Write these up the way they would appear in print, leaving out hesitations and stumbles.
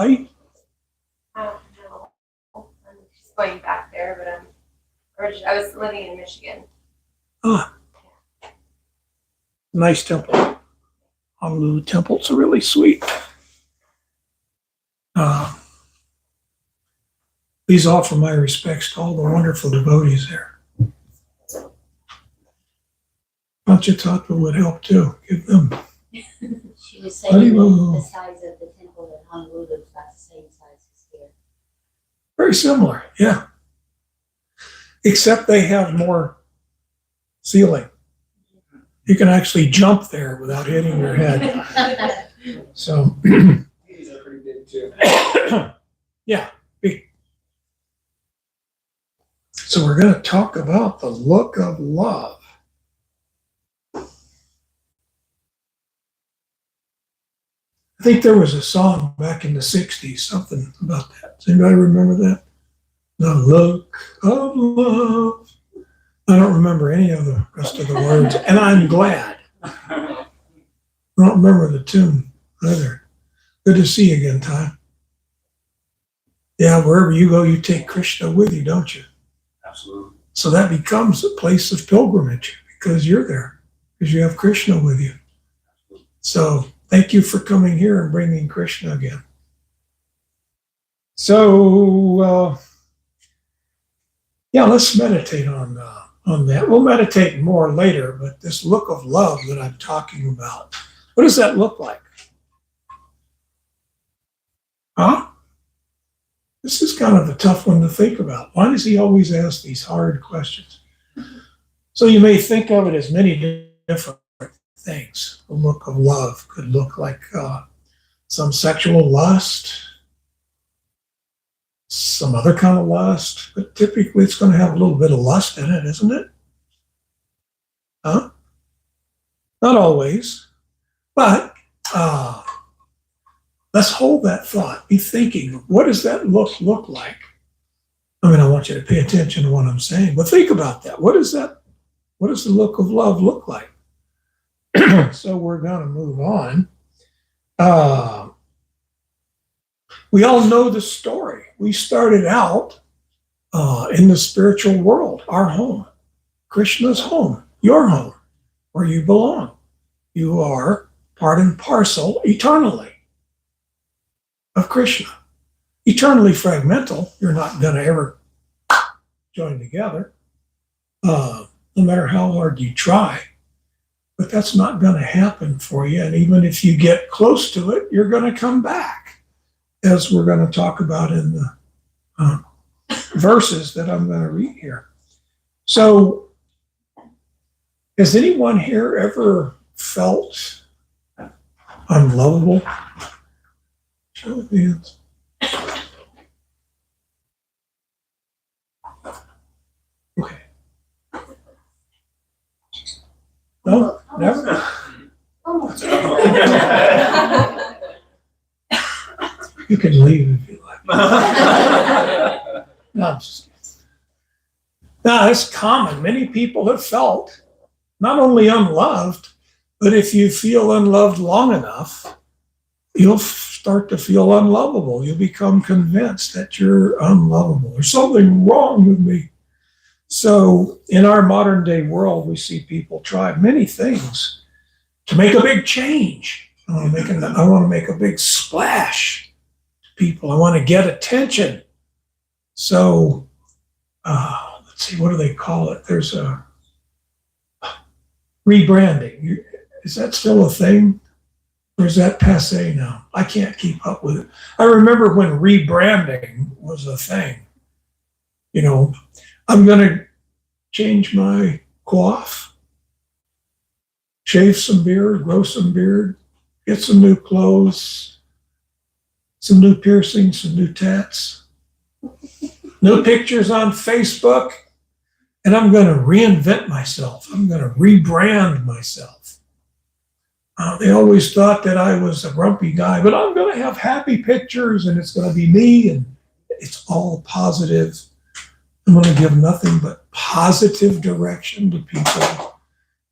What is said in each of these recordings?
I I don't know. I'm just going back there, but I was living in Michigan. nice temple. Honolulu temples are really sweet. Please offer my respects to all the wonderful devotees there. Panchatattva would help too. Give them. She was saying Haribo. the size of the temple in Honolulu is about the same size as here. Very similar, yeah. Except they have more ceiling. You can actually jump there without hitting your head. So, These are pretty big too. yeah, big. So we're going to talk about the look of love. I think there was a song back in the 60s, something about that. Does anybody remember that? The look of love. I don't remember any of the rest of the words, and I'm glad. I don't remember the tune either. Good to see you again, Ty. Yeah, wherever you go, you take Krishna with you, don't you? Absolutely. So that becomes a place of pilgrimage because you're there, because you have Krishna with you. So thank you for coming here and bringing Krishna again. So, yeah, let's meditate on that. We'll meditate more later, but this look of love that I'm talking about, what does that look like? Huh? This is kind of a tough one to think about. Why does he always ask these hard questions? So you may think of it as many different things. The look of love could look like some sexual lust, some other kind of lust, but typically it's going to have a little bit of lust in it, isn't it? Huh? Not always, but let's hold that thought. Be thinking, what does that look like? I mean, I want you to pay attention to what I'm saying, but think about that. What does the look of love look like? So we're going to move on. We all know the story. We started out in the spiritual world, our home, Krishna's home, your home, where you belong. You are part and parcel eternally of Krishna. Eternally fragmental, you're not going to ever join together, no matter how hard you try. But that's not going to happen for you. And even if you get close to it, you're going to come back, as we're going to talk about in the verses that I'm going to read here. So, has anyone here ever felt unlovable? Show of hands. Okay. No, never. You can leave if you like. No, I'm just kidding. No, it's common. Many people have felt not only unloved, but if you feel unloved long enough, you'll start to feel unlovable. You'll become convinced that you're unlovable. There's something wrong with me. So in our modern day world, we see people try many things to make a big change. I want to make a big splash to people. I want to get attention. So let's see, what do they call it? There's a rebranding. Is that still a thing? Or is that passé now? I can't keep up with it. I remember when rebranding was a thing. You know, I'm going to change my coif, shave some beard, grow some beard, get some new clothes, some new piercings, some new tats, new pictures on Facebook, and I'm going to reinvent myself. I'm going to rebrand myself. They always thought that I was a grumpy guy, but I'm going to have happy pictures and it's going to be me and it's all positive. I'm going to give nothing but positive direction to people.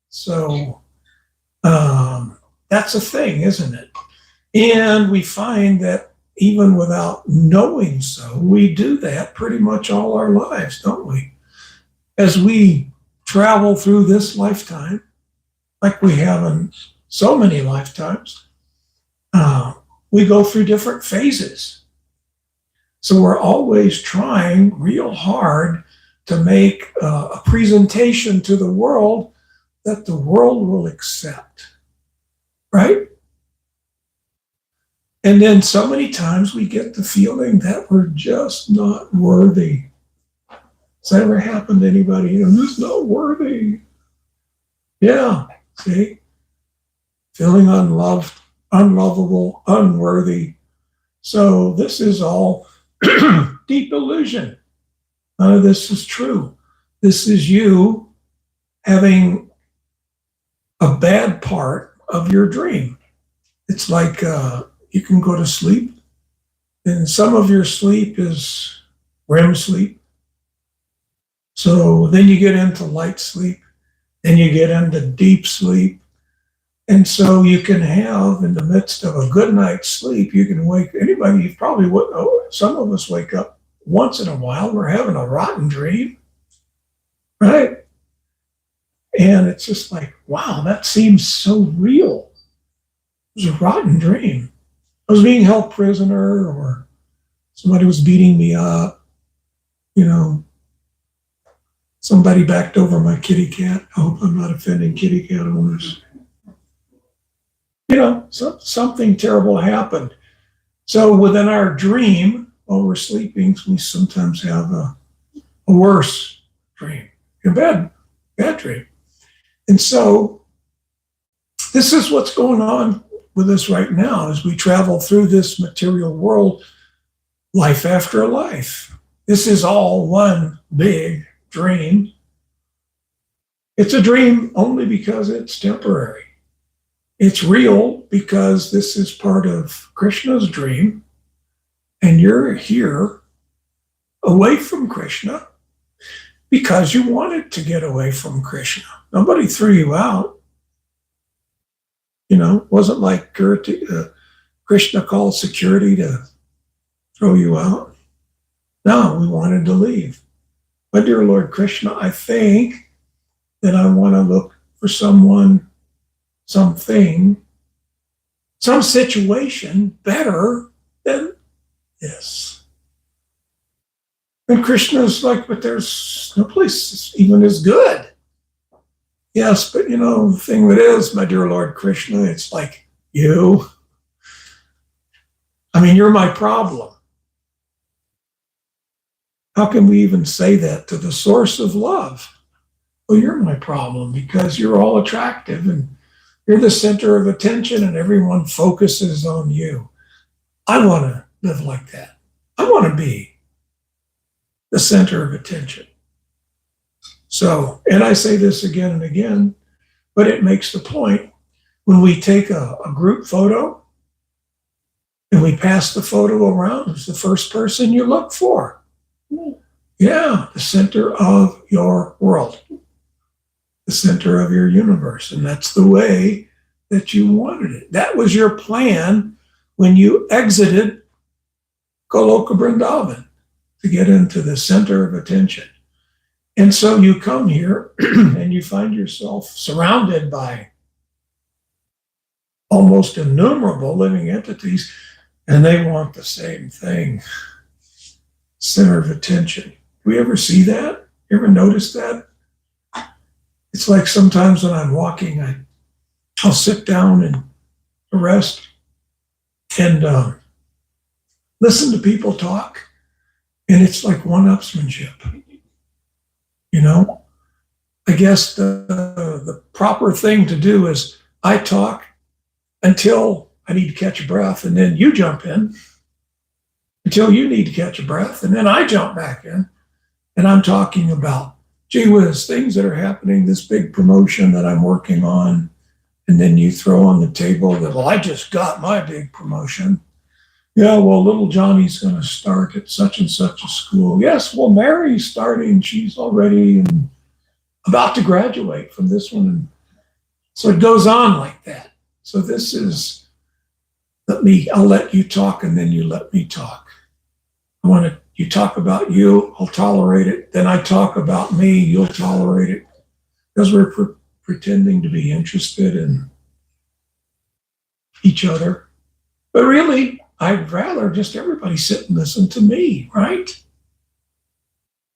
So that's a thing, isn't it? And we find that even without knowing so. We do that pretty much all our lives, don't we? As we travel through this lifetime, like we have in so many lifetimes, we go through different phases. So we're always trying real hard to make a presentation to the world that the world will accept, right? And then so many times we get the feeling that we're just not worthy. Has that ever happened to anybody? I'm just not worthy. Yeah, see? Feeling unloved, unlovable, unworthy. So this is all deep illusion. None of this is true. This is you having a bad part of your dream. It's like you can go to sleep, and some of your sleep is REM sleep. So then you get into light sleep, then you get into deep sleep. And so you can have, in the midst of a good night's sleep, you can wake, anybody, you probably would, some of us wake up once in a while, we're having a rotten dream, right? And it's just like, wow, that seems so real. It was a rotten dream. I was being held prisoner, or somebody was beating me up, somebody backed over my kitty cat. I hope I'm not offending kitty cat owners. Something terrible happened. So within our dream, while we're sleeping, we sometimes have a worse dream, a bad dream. And so this is what's going on with us right now as we travel through this material world, life after life. This is all one big dream. It's a dream only because it's temporary. It's real because this is part of Krishna's dream, and you're here away from Krishna because you wanted to get away from Krishna. Nobody threw you out. Wasn't like Krishna called security to throw you out. No, we wanted to leave. But dear Lord Krishna, I think that I want to look for someone, something, some situation better than this. And Krishna's like, but there's no place even as good. Yes, but the thing that is, my dear Lord Krishna, it's like you. You're my problem. How can we even say that to the source of love? Well, you're my problem because you're all attractive and you're the center of attention and everyone focuses on you. I want to live like that. I want to be the center of attention. So, and I say this again and again, but it makes the point. When we take a group photo and we pass the photo around, who's the first person you look for? Yeah, the center of your world, the center of your universe. And that's the way that you wanted it. That was your plan when you exited Goloka Vrindavan, to get into the center of attention. And so you come here and you find yourself surrounded by almost innumerable living entities, and they want the same thing, center of attention. Do we ever see that? You ever notice that? It's like sometimes when I'm walking, I'll sit down and rest and listen to people talk, and it's like one-upsmanship. I guess the proper thing to do is I talk until I need to catch a breath, and then you jump in until you need to catch a breath, and then I jump back in, and I'm talking about, gee whiz, things that are happening, this big promotion that I'm working on, and then you throw on the table that, well, I just got my big promotion. Yeah, well, little Johnny's going to start at such and such a school. Yes, well, Mary's starting. She's already about to graduate from this one. And so it goes on like that. So this is I'll let you talk and then you let me talk. You talk about you, I'll tolerate it. Then I talk about me, you'll tolerate it. Because we're pretending to be interested in each other. But really, I'd rather just everybody sit and listen to me, right?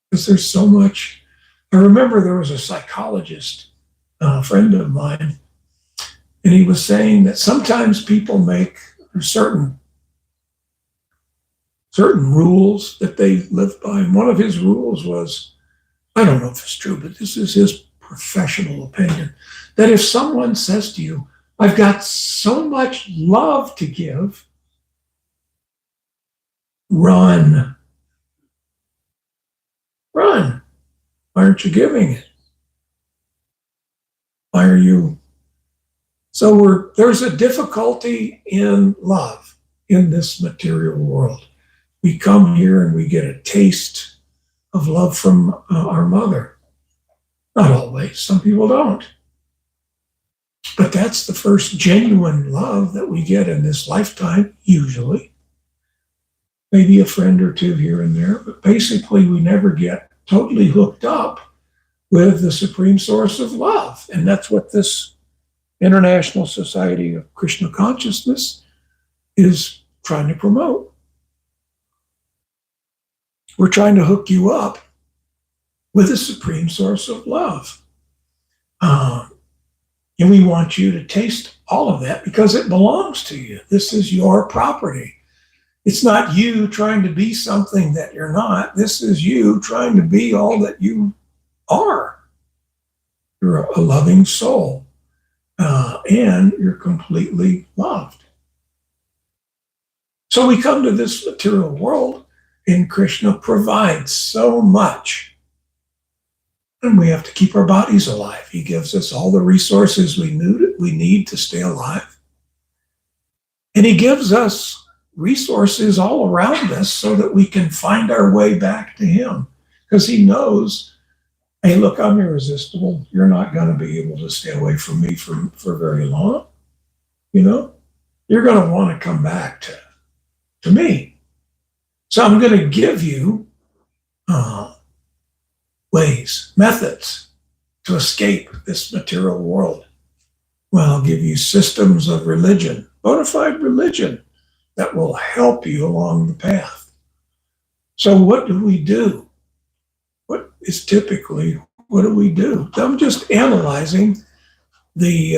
Because there's so much. I remember there was a psychologist, a friend of mine, and he was saying that sometimes people make certain rules that they live by. And one of his rules was, I don't know if it's true, but this is his professional opinion, that if someone says to you, I've got so much love to give, run. Run. Why aren't you giving it? Why are you? So there's a difficulty in love in this material world. We come here and we get a taste of love from our mother. Not always, some people don't. But that's the first genuine love that we get in this lifetime, usually. Maybe a friend or two here and there, but basically we never get totally hooked up with the supreme source of love. And that's what this International Society of Krishna Consciousness is trying to promote. We're trying to hook you up with the supreme source of love. And we want you to taste all of that because it belongs to you. This is your property. It's not you trying to be something that you're not. This is you trying to be all that you are. You're a loving soul, and you're completely loved. So we come to this material world, and Krishna provides so much. And we have to keep our bodies alive. He gives us all the resources we need to stay alive. And he gives us resources all around us so that we can find our way back to him. Because he knows, hey, look, I'm irresistible. You're not going to be able to stay away from me for very long. You know, you're going to want to come back to me. So I'm going to give you ways, methods to escape this material world. Well, I'll give you systems of religion, bona fide religion, that will help you along the path. So what do we do? What do we do? I'm just analyzing the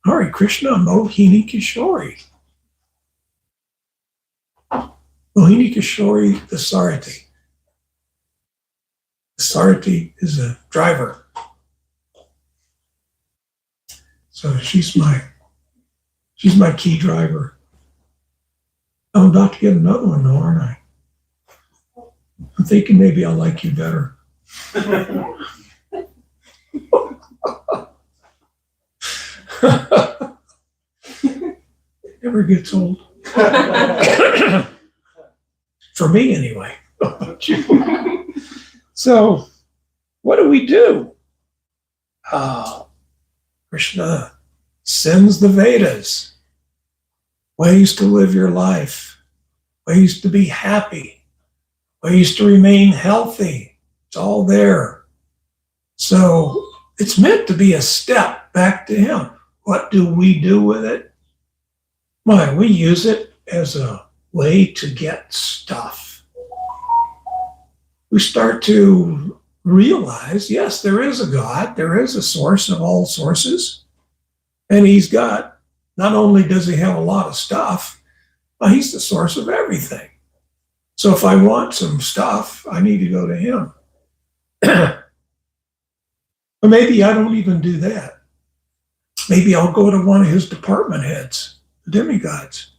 Hare Krishna Mohini Kishori. Mohini Kishori, the Sarati. The Sarati is a driver. So she's my key driver. I'm about to get another one though, aren't I? I'm thinking maybe I'll like you better. Never gets old. For me anyway. So what do we do? Krishna sends the Vedas. Ways to live your life, ways to be happy, ways to remain healthy. It's all there. So it's meant to be a step back to him. What do we do with it? Why, we use it as a way to get stuff. We start to realize, yes, there is a God, there is a source of all sources, and he's got, not only does he have a lot of stuff, but he's the source of everything. So if I want some stuff, I need to go to him. Or maybe I don't even do that. Maybe I'll go to one of his department heads, the demigods.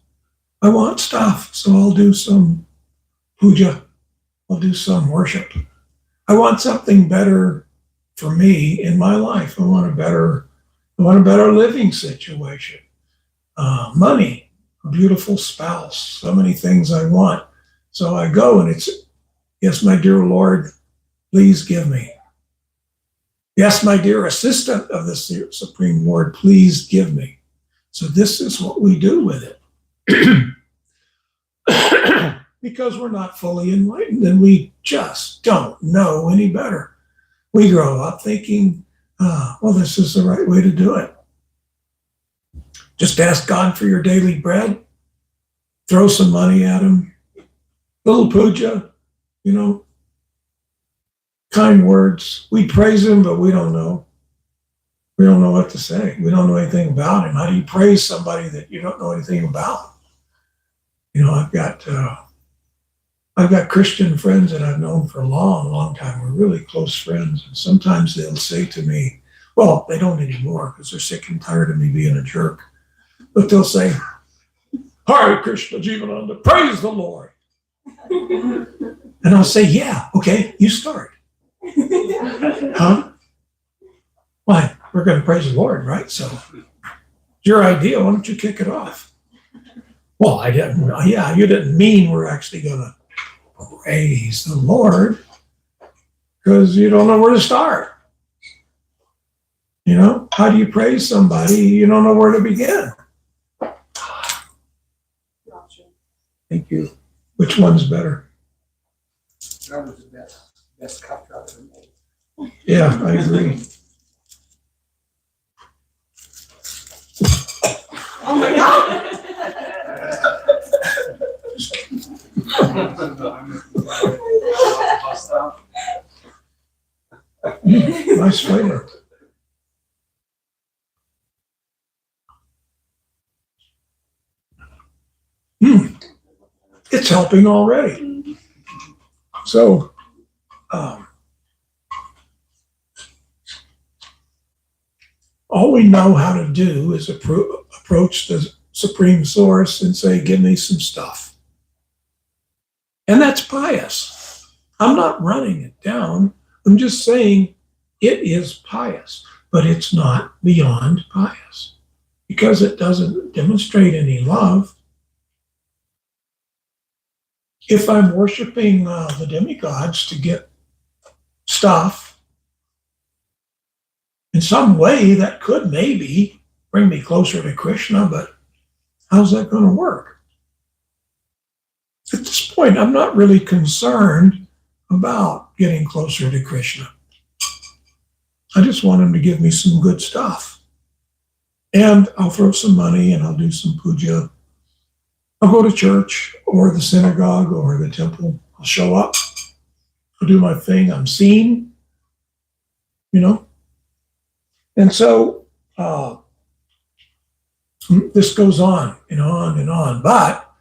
I want stuff, so I'll do some puja. I'll do some worship. I want something better for me in my life. I want a better living situation. Money, a beautiful spouse, so many things I want. So I go and it's, yes, my dear Lord, please give me. Yes, my dear assistant of the Supreme Lord, please give me. So this is what we do with it. because we're not fully enlightened and we just don't know any better. We grow up thinking, well, this is the right way to do it. Just ask God for your daily bread, throw some money at him, little puja, kind words. We praise him, but we don't know. We don't know what to say. We don't know anything about him. How do you praise somebody that you don't know anything about? I've got Christian friends that I've known for a long, long time. We're really close friends. And sometimes they'll say to me, well, they don't anymore because they're sick and tired of me being a jerk. But they'll say, Hare Krishna Jivananda, praise the Lord. And I'll say, yeah, okay, you start. Huh? Why? We're going to praise the Lord, right? So it's your idea. Why don't you kick it off? Well, I didn't. Yeah, you didn't mean we're actually going to praise the Lord because you don't know where to start. How do you praise somebody? You don't know where to begin. Thank you. Which one's better? That was the best cup I've ever made. Yeah, I agree. Oh my God. Nice flavor. It's helping already. So, all we know how to do is approach the Supreme Source and say, give me some stuff. And that's pious. I'm not running it down. I'm just saying it is pious, but it's not beyond pious because it doesn't demonstrate any love. If I'm worshiping the demigods to get stuff, in some way that could maybe bring me closer to Krishna, but how's that going to work? At this point, I'm not really concerned about getting closer to Krishna. I just want him to give me some good stuff. And I'll throw some money and I'll do some puja. I'll go to church or the synagogue or the temple. I'll show up. I'll do my thing. I'm seen, And so this goes on and on and on. But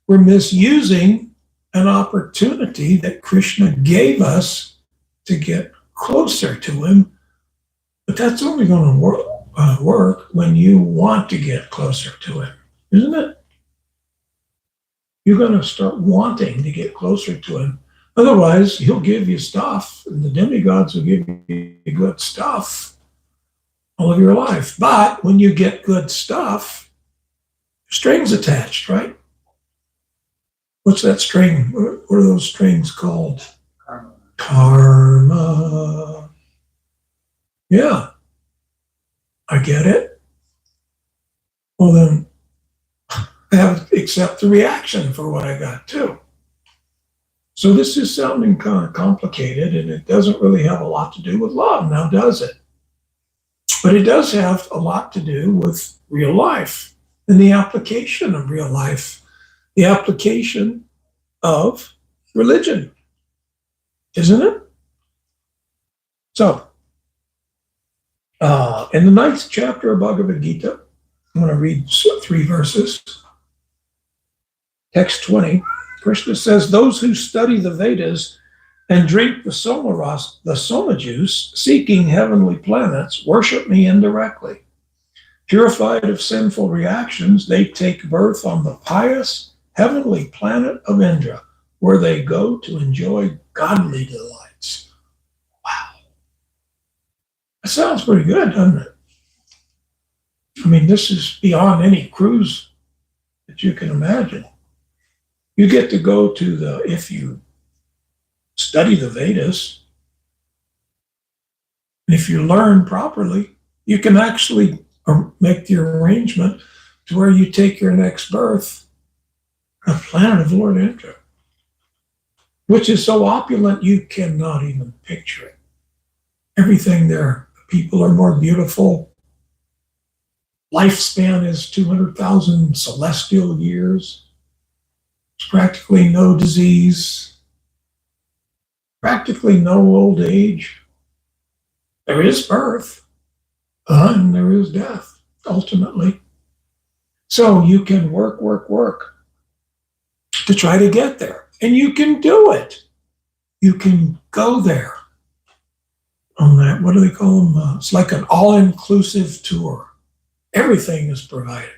we're misusing an opportunity that Krishna gave us to get closer to him. But that's only going to work when you want to get closer to him, isn't it? You're going to start wanting to get closer to him. Otherwise, he'll give you stuff, and the demigods will give you good stuff all of your life. But when you get good stuff, strings attached, right? What's that string? What are those strings called? Karma. Yeah. I get it. Well, then I have to accept the reaction for what I got too. So this is sounding kind of complicated, and it doesn't really have a lot to do with love now, does it? But it does have a lot to do with real life and the application of real life, the application of religion, isn't it? So, in the 9th chapter of Bhagavad Gita, I'm going to read 3 verses. Text 20, Krishna says, those who study the Vedas and drink the soma juice, seeking heavenly planets, worship me indirectly. Purified of sinful reactions, they take birth on the pious heavenly planet of Indra, where they go to enjoy godly delights. Wow. That sounds pretty good, doesn't it? I mean, this is beyond any cruise that you can imagine. You get to go to if you study the Vedas, and if you learn properly, you can actually make the arrangement to where you take your next birth The planet of Lord Indra, which is so opulent you cannot even picture it. Everything there, people are more beautiful. Lifespan is 200,000 celestial years. There's practically no disease, practically no old age. There is birth, and there is death, ultimately. So you can work to try to get there. And you can do it. You can go there on that, what do they call them? It's like an all-inclusive tour. Everything is provided.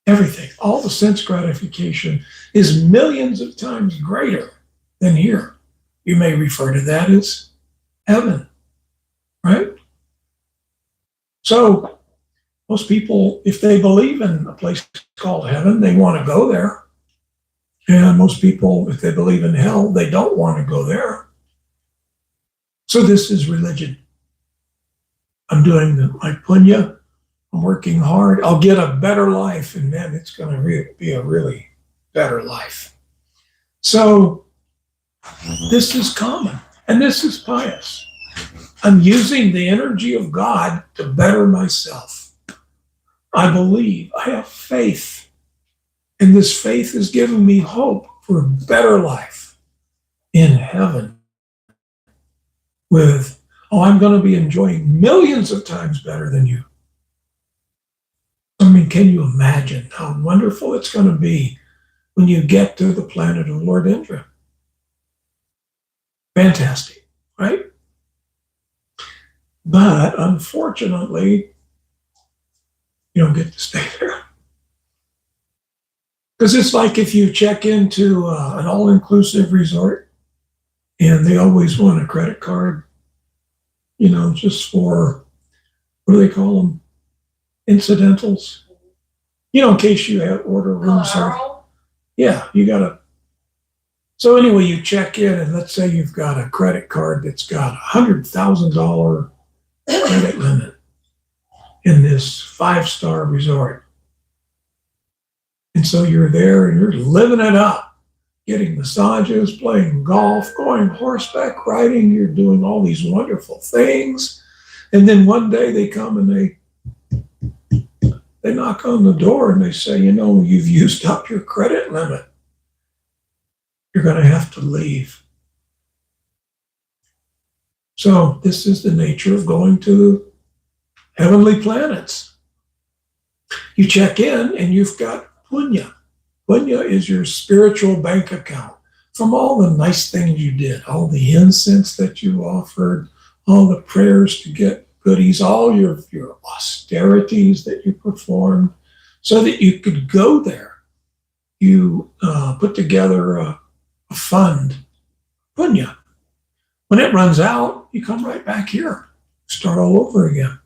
Everything. All the sense gratification is millions of times greater than here. You may refer to that as heaven, right? So most people, if they believe in a place called heaven, they want to go there. And most people, if they believe in hell, they don't want to go there. So this is religion. I'm doing my punya. I'm working hard. I'll get a better life, and then it's going to be a really better life. So this is common, and this is pious. I'm using the energy of God to better myself. I believe, I have faith, and this faith is giving me hope for a better life in heaven with, I'm going to be enjoying millions of times better than you. I mean, can you imagine how wonderful it's going to be when you get to the planet of Lord Indra? Fantastic, right? But unfortunately, you don't get to stay there. Because it's like if you check into an all-inclusive resort and they always want a credit card, just for, what do they call them? Incidentals. In case you have order room service. Collateral? Yeah, you got to. So anyway, you check in and let's say you've got a credit card that's got $100,000 credit limit in this 5-star resort. And so you're there and you're living it up, getting massages, playing golf, going horseback riding. You're doing all these wonderful things. And then one day they come and they knock on the door and they say, you've used up your credit limit. You're going to have to leave. So this is the nature of going to heavenly planets. You check in and you've got punya. Punya is your spiritual bank account from all the nice things you did, all the incense that you offered, all the prayers to get goodies, all your austerities that you performed, so that you could go there. You put together a fund, punya. When it runs out, you come right back here, start all over again.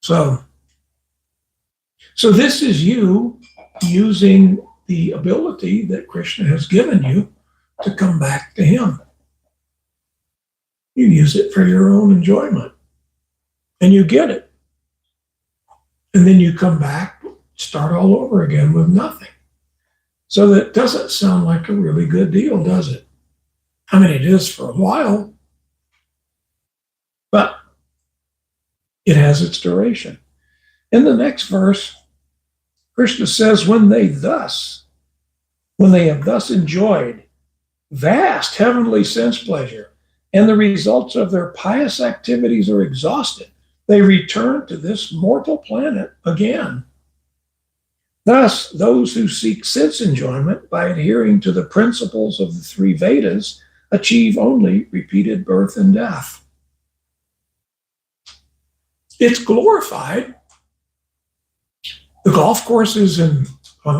So this is you using the ability that Krishna has given you to come back to him. You use it for your own enjoyment, and you get it. And then you come back, start all over again with nothing. So that doesn't sound like a really good deal, does it? I mean, it is for a while, but it has its duration. In the next verse, Krishna says, when they have thus enjoyed vast heavenly sense pleasure, and the results of their pious activities are exhausted, they return to this mortal planet again. Thus, those who seek sense enjoyment by adhering to the principles of the 3 Vedas achieve only repeated birth and death. It's glorified. The golf courses on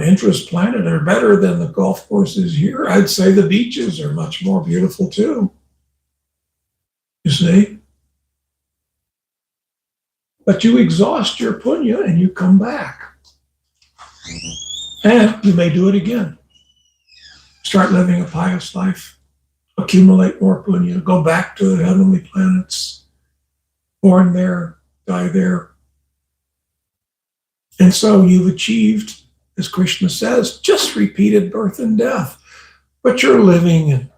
Indra's planet are better than the golf courses here. I'd say the beaches are much more beautiful too. You see? But you exhaust your punya and you come back. And you may do it again. Start living a pious life. Accumulate more punya. Go back to the heavenly planets. Born there, die there. And so you've achieved, as Krishna says, just repeated birth and death. But you're living in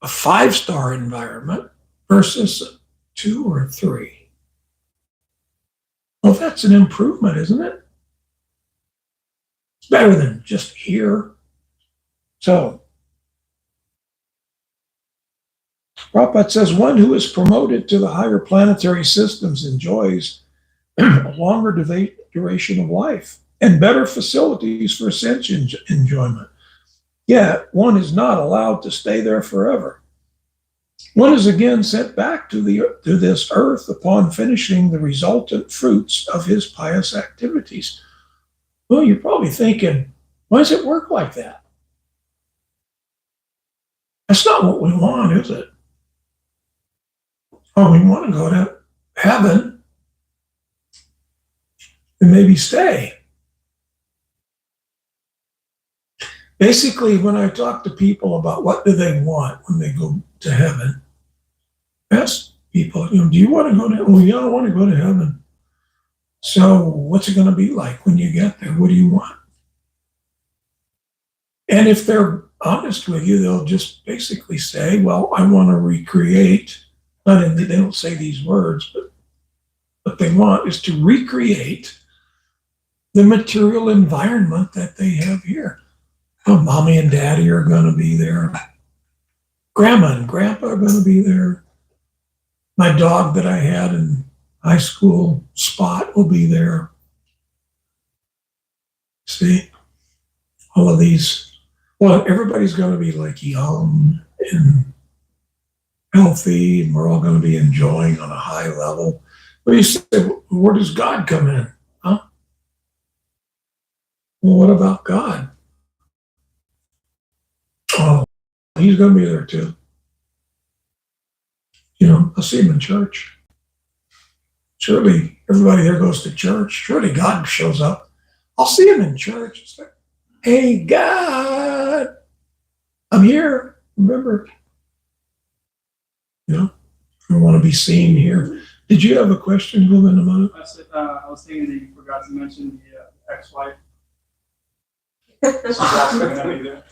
a 5-star environment versus a 2 or 3. Well, that's an improvement, isn't it? It's better than just here. So, Prabhupada says one who is promoted to the higher planetary systems enjoys a longer duration of life and better facilities for sense enjoyment. Yet, one is not allowed to stay there forever. One is again sent back to this earth upon finishing the resultant fruits of his pious activities. Well, you're probably thinking, why does it work like that? That's not what we want, is it? Oh, we want to go to heaven and maybe stay. Basically, when I talk to people about what do they want when they go to heaven, ask people, do you want to go to heaven? Well, yeah, I want to go to heaven. So what's it going to be like when you get there? What do you want? And if they're honest with you, they'll just basically say, well, I want to recreate, they don't say these words, but what they want is to recreate the material environment that they have here. Oh, mommy and daddy are going to be there. Grandma and grandpa are going to be there. My dog that I had in high school, Spot, will be there. See, all of these, well, everybody's going to be like young and healthy, and we're all going to be enjoying on a high level. But you say, where does God come in? Huh? Well, what about God? Oh, he's going to be there too. I'll see him in church. Surely everybody there goes to church. Surely God shows up. I'll see him in church. It's like, hey, God, I'm here. Remember, I want to be seen here. Did you have a question, Jivananda? I was thinking that you forgot to mention the ex-wife. She's also going to be there.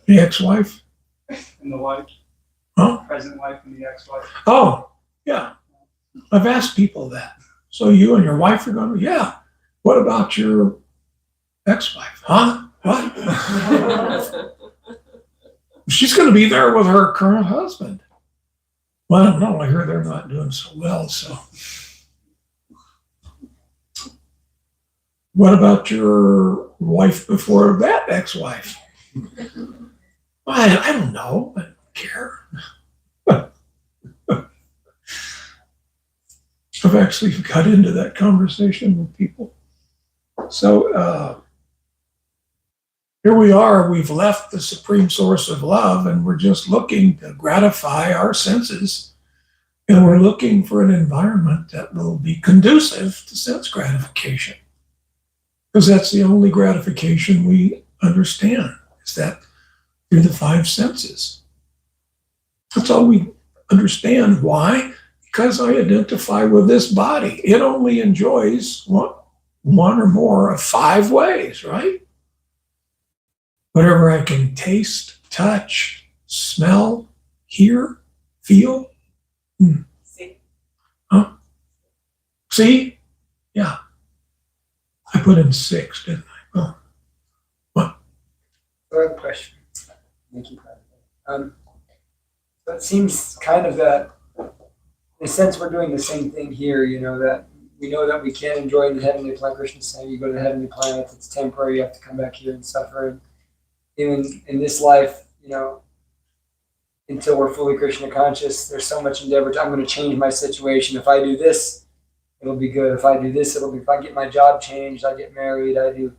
The ex-wife? And the wife. Huh? Present wife and the ex-wife. Oh, yeah. I've asked people that. So you and your wife are going to, yeah. What about your ex-wife? Huh? What? She's going to be there with her current husband. Well, I don't know. I hear they're not doing so well, so. What about your wife before that ex-wife? I don't know. I don't care. I've actually got into that conversation with people. So here we are. We've left the supreme source of love, and we're just looking to gratify our senses. And we're looking for an environment that will be conducive to sense gratification. Because that's the only gratification we understand, is that through the 5 senses. That's all we understand. Why? Because I identify with this body. It only enjoys one or more of 5 ways, right? Whatever I can taste, touch, smell, hear, feel. See. Huh? See? Yeah. I put in 6, didn't I? Oh. What? I have a question. Thank you. So it seems kind of that, in a sense, we're doing the same thing here. That we know that we can't enjoy the heavenly planet. Krishna's saying, you go to the heavenly planet, it's temporary. You have to come back here and suffer. And even in this life, until we're fully Krishna conscious, there's so much endeavor. I'm going to change my situation. If I do this, it'll be good. If I do this, it'll be. If I get my job changed, I get married, I do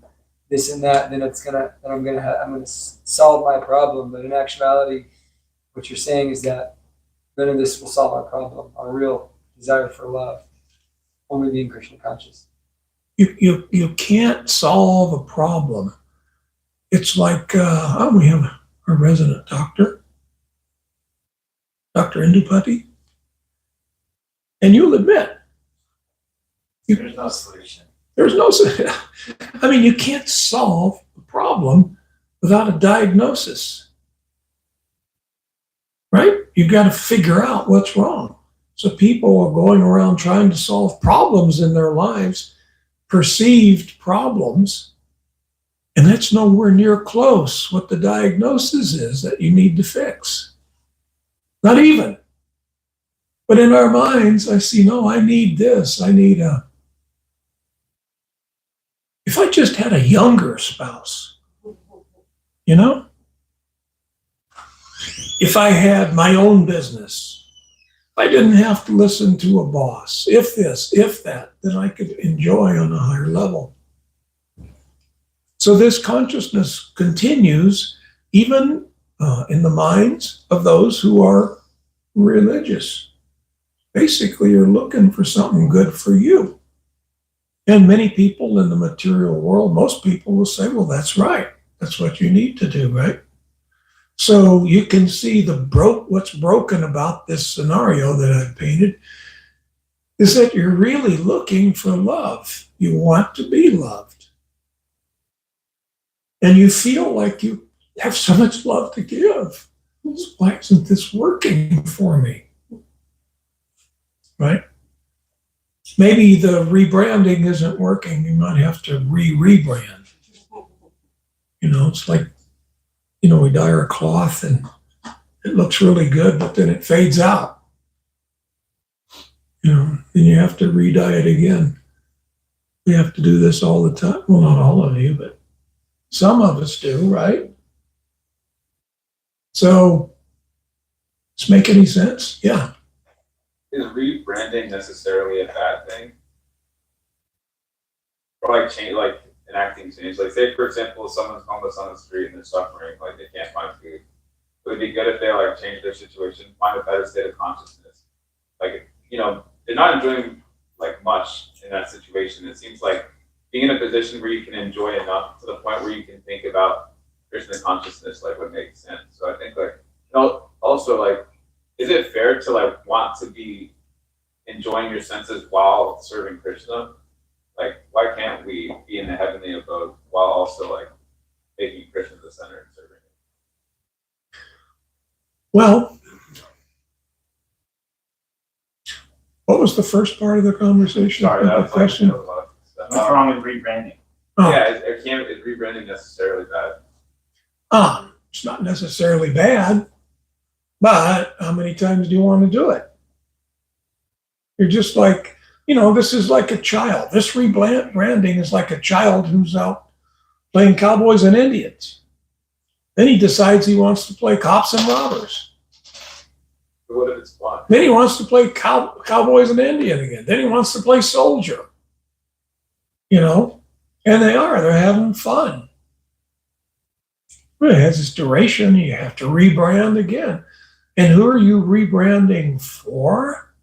this and that, then I'm gonna solve my problem. But in actuality, what you're saying is that none of this will solve our problem, our real desire for love. Only being Krishna conscious. You can't solve a problem. It's like we have a resident doctor, Dr. Indupati, and you'll admit There's no solution. There's no, I mean, you can't solve a problem without a diagnosis, right? You've got to figure out what's wrong. So people are going around trying to solve problems in their lives, perceived problems, and that's nowhere near close what the diagnosis is that you need to fix. Not even. But in our minds, I see, no, I need this. I need a. If I just had a younger spouse, you know? If I had my own business, if I didn't have to listen to a boss, if this, if that, then I could enjoy on a higher level. So this consciousness continues even in the minds of those who are religious. Basically, you're looking for something good for you. And many people in the material world, most people will say, well, that's right. That's what you need to do, right? So you can see what's broken about this scenario that I've painted is that you're really looking for love. You want to be loved. And you feel like you have so much love to give. Why isn't this working for me? Right? Maybe the rebranding isn't working. You might have to rebrand. You know, it's like, you know, we dye our cloth and it looks really good, but then it fades out. You know, then you have to re-dye it again. We have to do this all the time. Well, not all of you, but some of us do, right? So, does this make any sense? Yeah. Is rebranding necessarily a bad thing? Or like change, like enacting change? Like say for example, someone's homeless on the street and they're suffering, like they can't find food. Would it be good if they like change their situation, find a better state of consciousness? Like, you know, they're not enjoying like much in that situation. It seems like being in a position where you can enjoy enough to the point where you can think about Krishna consciousness like would make sense. So I think like, you know, also like, is it fair to like want to be enjoying your senses while serving Krishna? Like, why can't we be in the heavenly abode while also like making Krishna the center and serving him? Well, what was the first part of the conversation? Sorry, The that was question. like, a lot of stuff. What's wrong with rebranding? Oh. Yeah, is rebranding necessarily bad? It's not necessarily bad, but how many times do you want to do it? You're just like, you know, this is like a child. This rebranding is like a child who's out playing cowboys and Indians. Then he decides he wants to play cops and robbers. But what if it's fun? Then he wants to play cowboys and Indian again. Then he wants to play soldier. You know, and they're having fun. Well, it has its duration. You have to rebrand again. And who are you rebranding for?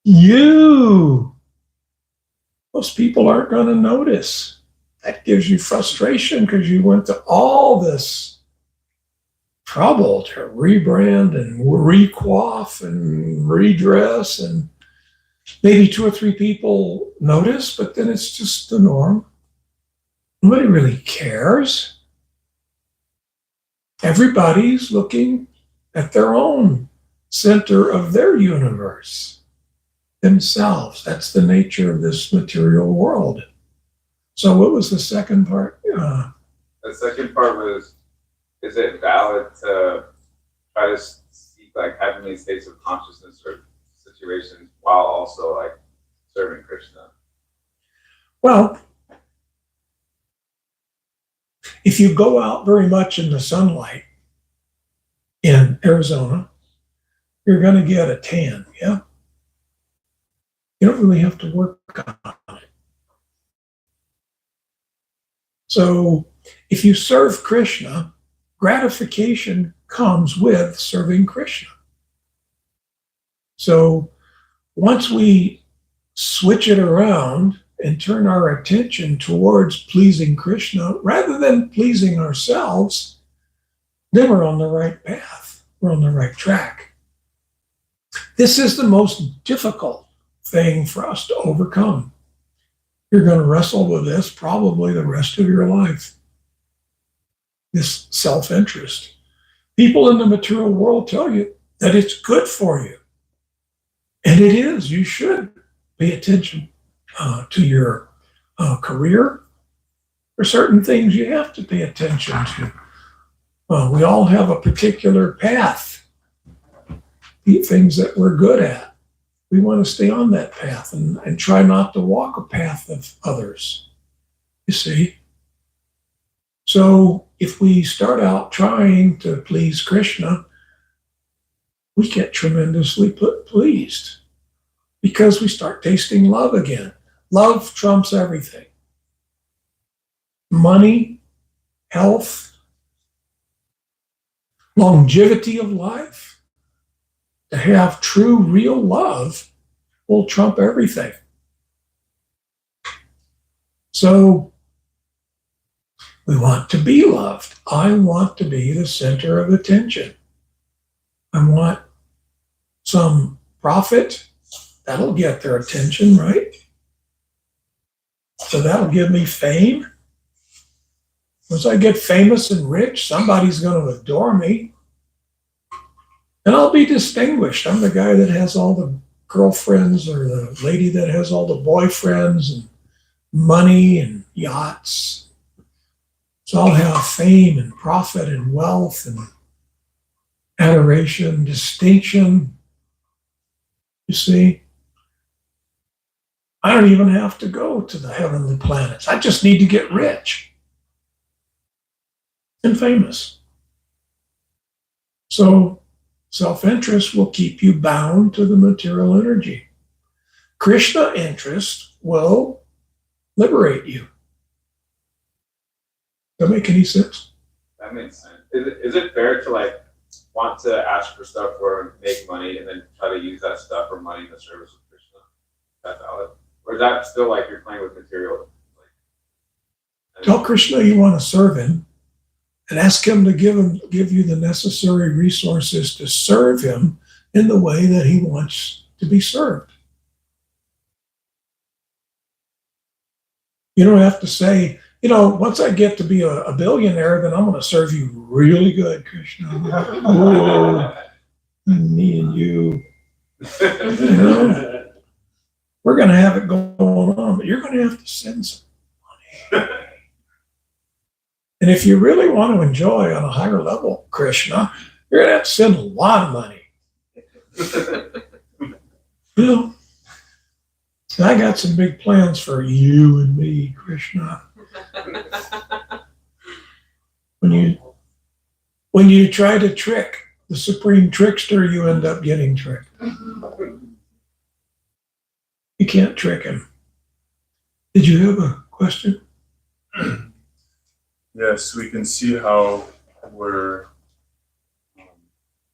You. Most people aren't going to notice. That gives you frustration because you went to all this trouble to rebrand and recoif and redress, and maybe 2 or 3 people notice, but then it's just the norm. Nobody really cares. Everybody's looking at their own center of their universe, themselves. That's the nature of this material world. So what was the second part? The second part was, is it valid to try to seek like heavenly states of consciousness or situations while also like serving Krishna? Well, if you go out very much in the sunlight in Arizona, you're going to get a tan, yeah? You don't really have to work on it. So if you serve Krishna, gratification comes with serving Krishna. So once we switch it around and turn our attention towards pleasing Krishna rather than pleasing ourselves, then we're on the right path. We're on the right track. This is the most difficult thing for us to overcome. You're going to wrestle with this probably the rest of your life. This self-interest. People in the material world tell you that it's good for you. And it is. You should pay attention to your career. There are certain things you have to pay attention to. We all have a particular path, things that we're good at. We want to stay on that path and try not to walk a path of others, you see. So if we start out trying to please Krishna, we get tremendously pleased because we start tasting love again. Love trumps everything. Money, health, longevity of life. To have true, real love will trump everything. So we want to be loved. I want to be the center of attention. I want some profit. That'll get their attention, right? So that'll give me fame. Once I get famous and rich, somebody's going to adore me. And I'll be distinguished. I'm the guy that has all the girlfriends or the lady that has all the boyfriends and money and yachts. So I'll have fame and profit and wealth and adoration, distinction. You see, I don't even have to go to the heavenly planets. I just need to get rich and famous. So self-interest will keep you bound to the material energy. Krishna interest will liberate you. Does that make any sense? That makes sense. Is it fair to like want to ask for stuff or make money and then try to use that stuff or money in the service of Krishna? Is that valid? Or is that still like you're playing with material? Tell Krishna you want to serve him and ask him to give you the necessary resources to serve him in the way that he wants to be served. You don't have to say, once I get to be a billionaire, then I'm going to serve you really good, Krishna. Whoa, me and you. We're going to have it going on, but you're going to have to send some money. And if you really want to enjoy on a higher level, Krishna, you're going to have to send a lot of money. And I got some big plans for you and me, Krishna. When you try to trick the supreme trickster, you end up getting tricked. You can't trick him. Did you have a question? Yes, we can see how we're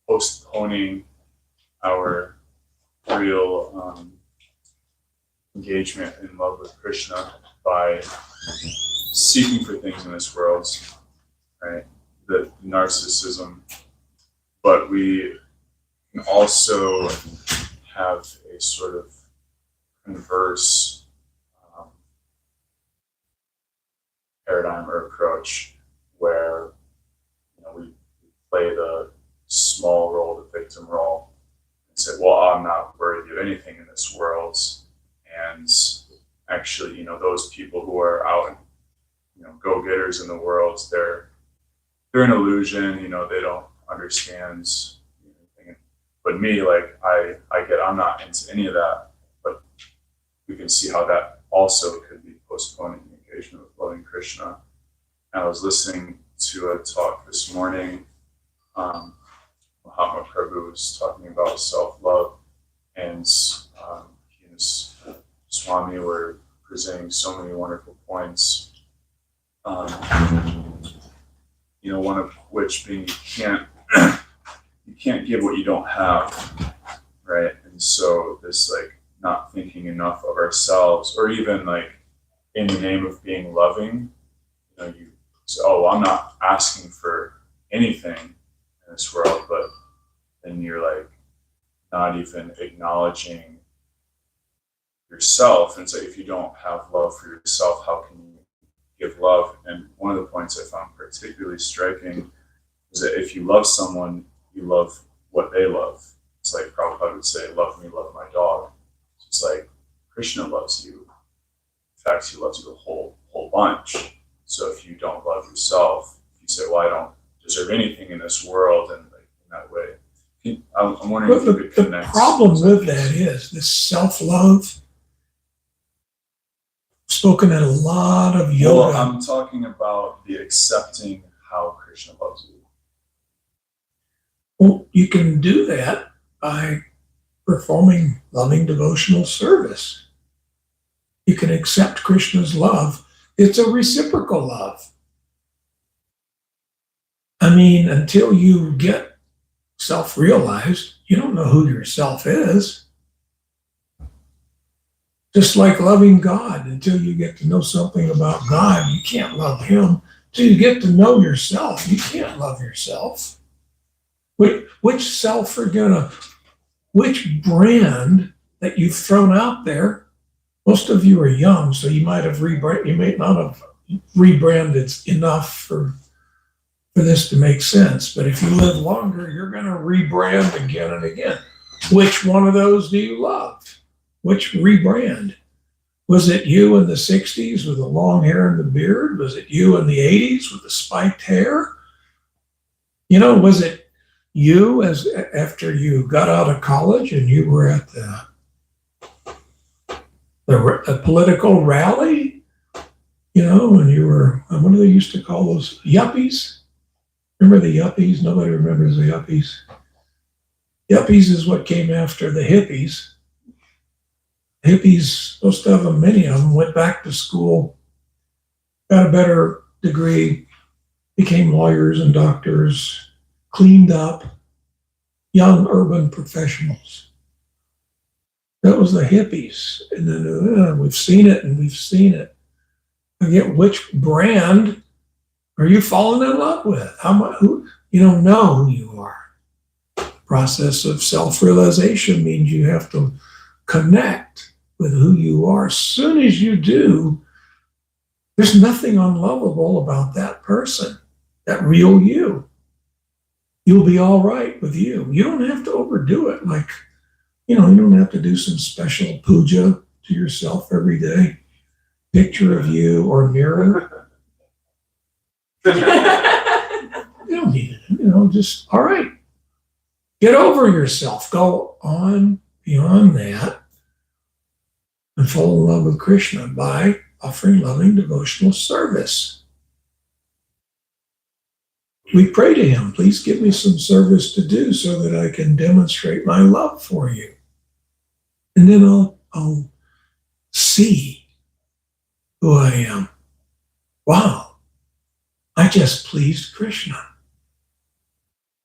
postponing our real engagement in love with Krishna by seeking for things in this world, right? The narcissism. But we can also have a sort of converse paradigm or approach where we play the small role, the victim role, and say, well, I'm not worthy of anything in this world. And actually, those people who are out, go-getters in the world, they're an illusion, they don't understand anything. But me, I'm not into any of that, but we can see how that also could be postponing the engagement with loving Krishna. And I was listening to a talk this morning. Mahatma Prabhu was talking about self-love, and he and his Swami were presenting so many wonderful points. One of which being you can't give what you don't have, right? And so this not thinking enough of ourselves, or even in the name of being loving, you say, oh, well, I'm not asking for anything in this world, but then you're not even acknowledging yourself. And so if you don't have love for yourself, how can you give love? And one of the points I found particularly striking is that if you love someone, you love what they love. It's like Prabhupada would say, love me, love my dog. It's like Krishna loves you. In fact, he loves you a whole bunch. So if you don't love yourself, if you say, well, I don't deserve anything in this world, and like in that way, I'm wondering But if you could the connect. problem with that is this self-love, spoken in a lot of yoga. Well, I'm talking about the accepting how Krishna loves you. Well, you can do that by performing loving devotional service. You can accept Krishna's love. It's a reciprocal love. I mean, until you get self-realized, you don't know who yourself is. Just like loving God, until you get to know something about God, you can't love him. Until you get to know yourself, you can't love yourself. Which self which brand that you've thrown out there? Most of you are young, so you might not have rebranded enough for this to make sense. But if you live longer, you're going to rebrand again and again. Which one of those do you love? Which rebrand? Was it you in the 60s with the long hair and the beard? Was it you in the 80s with the spiked hair? Was it you after you got out of college and you were at a political rally, and you were, what do they used to call those, yuppies? Remember the yuppies? Nobody remembers the yuppies. Yuppies is what came after the hippies. Hippies, most of them, many of them, went back to school, got a better degree, became lawyers and doctors, cleaned up, young urban professionals. That was the hippies. And then we've seen it and we've seen it. Again, which brand are you falling in love with? You don't know who you are. Process of self-realization means you have to connect with who you are. As soon as you do, there's nothing unlovable about that person, that real you. You'll be all right with you. You don't have to overdo it. Like, you don't have to do some special puja to yourself every day. Picture of you or mirror. You don't need it. Just, all right. Get over yourself. Go on beyond that and fall in love with Krishna by offering loving devotional service. We pray to him, please give me some service to do so that I can demonstrate my love for you. And then I'll see who I am. Wow, I just pleased Krishna.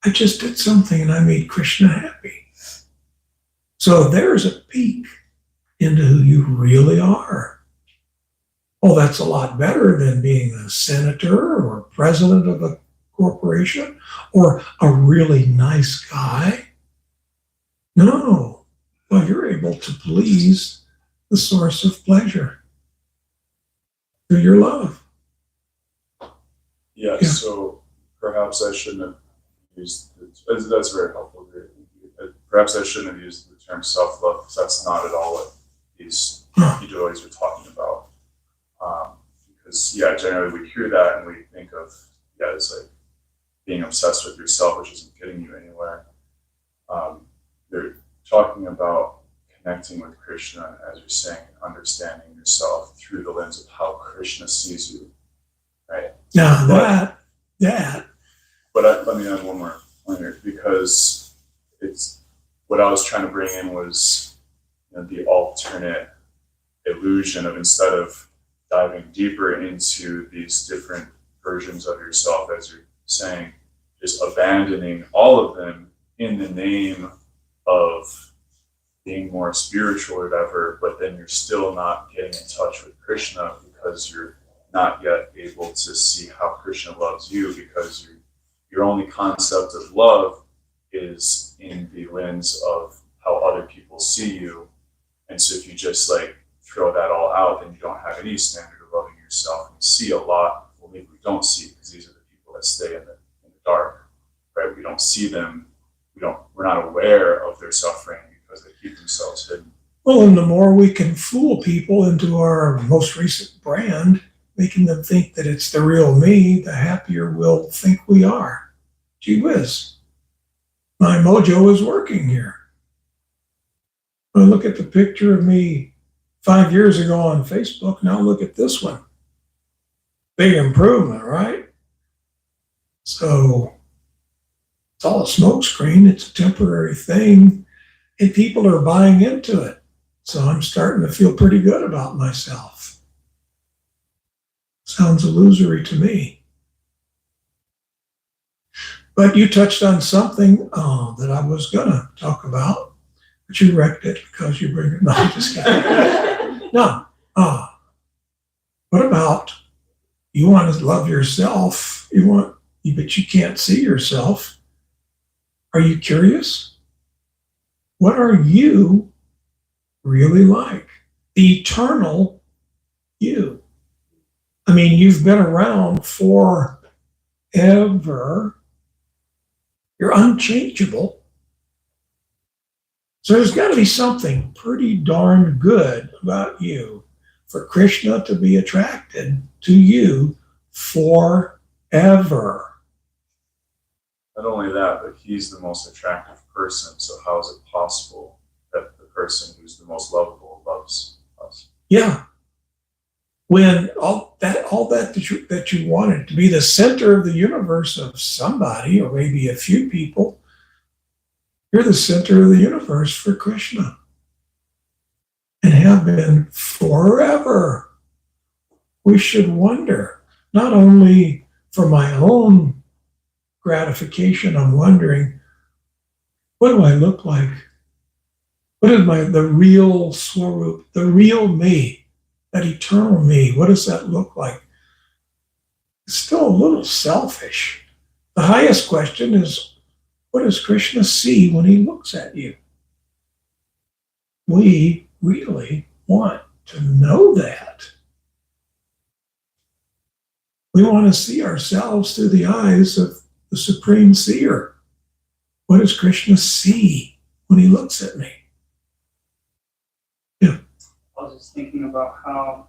I just did something and I made Krishna happy. So there's a peek into who you really are. Oh, that's a lot better than being a senator or president of a corporation or a really nice guy. No, well, you're able to please the source of pleasure through your love. Yeah. So perhaps I shouldn't have used that's very helpful. Perhaps I shouldn't have used the term self-love because that's not at all what these devotees are talking about. Because generally we hear that and we think of it's like being obsessed with yourself, which isn't getting you anywhere. They're talking about connecting with Krishna, as you're saying, and understanding yourself through the lens of how Krishna sees you, right? Now that. But let me add one more point here, because it's what I was trying to bring in was the alternate illusion of, instead of diving deeper into these different versions of yourself, as you're saying, just abandoning all of them in the name of being more spiritual or whatever, but then you're still not getting in touch with Krishna because you're not yet able to see how Krishna loves you, because your only concept of love is in the lens of how other people see you. And so if you just like throw that all out, then you don't have any standard of loving yourself. And you see a lot, well, maybe we don't see it because these are the people that stay in the dark, right? We don't see them. We're not aware of their suffering because they keep themselves hidden. Well, and the more we can fool people into our most recent brand, making them think that it's the real me, the happier we'll think we are. Gee whiz, my mojo is working here. I look at the picture of me 5 years ago on Facebook. Now look at this one. Big improvement, right? So it's all a smokescreen. It's a temporary thing, and people are buying into it. So I'm starting to feel pretty good about myself. Sounds illusory to me. But you touched on something that I was gonna talk about, but you wrecked it because you bring it. No, I'm just kidding. No. What about you want to love yourself? But you can't see yourself. Are you curious? What are you really like? The eternal you. I mean, you've been around forever. You're unchangeable. So there's got to be something pretty darn good about you for Krishna to be attracted to you forever. Not only that, but he's the most attractive person. So how is it possible that the person who's the most lovable loves us? Yeah. When all that you wanted to be the center of the universe of somebody, or maybe a few people, you're the center of the universe for Krishna and have been forever. We should wonder, not only for my own gratification, I'm wondering, what do I look like? What is the real Swarup, the real me, that eternal me? What does that look like? It's still a little selfish. The highest question is, what does Krishna see when he looks at you? We really want to know that. We want to see ourselves through the eyes of the Supreme Seer. What does Krishna see when he looks at me? Yeah. I was just thinking about how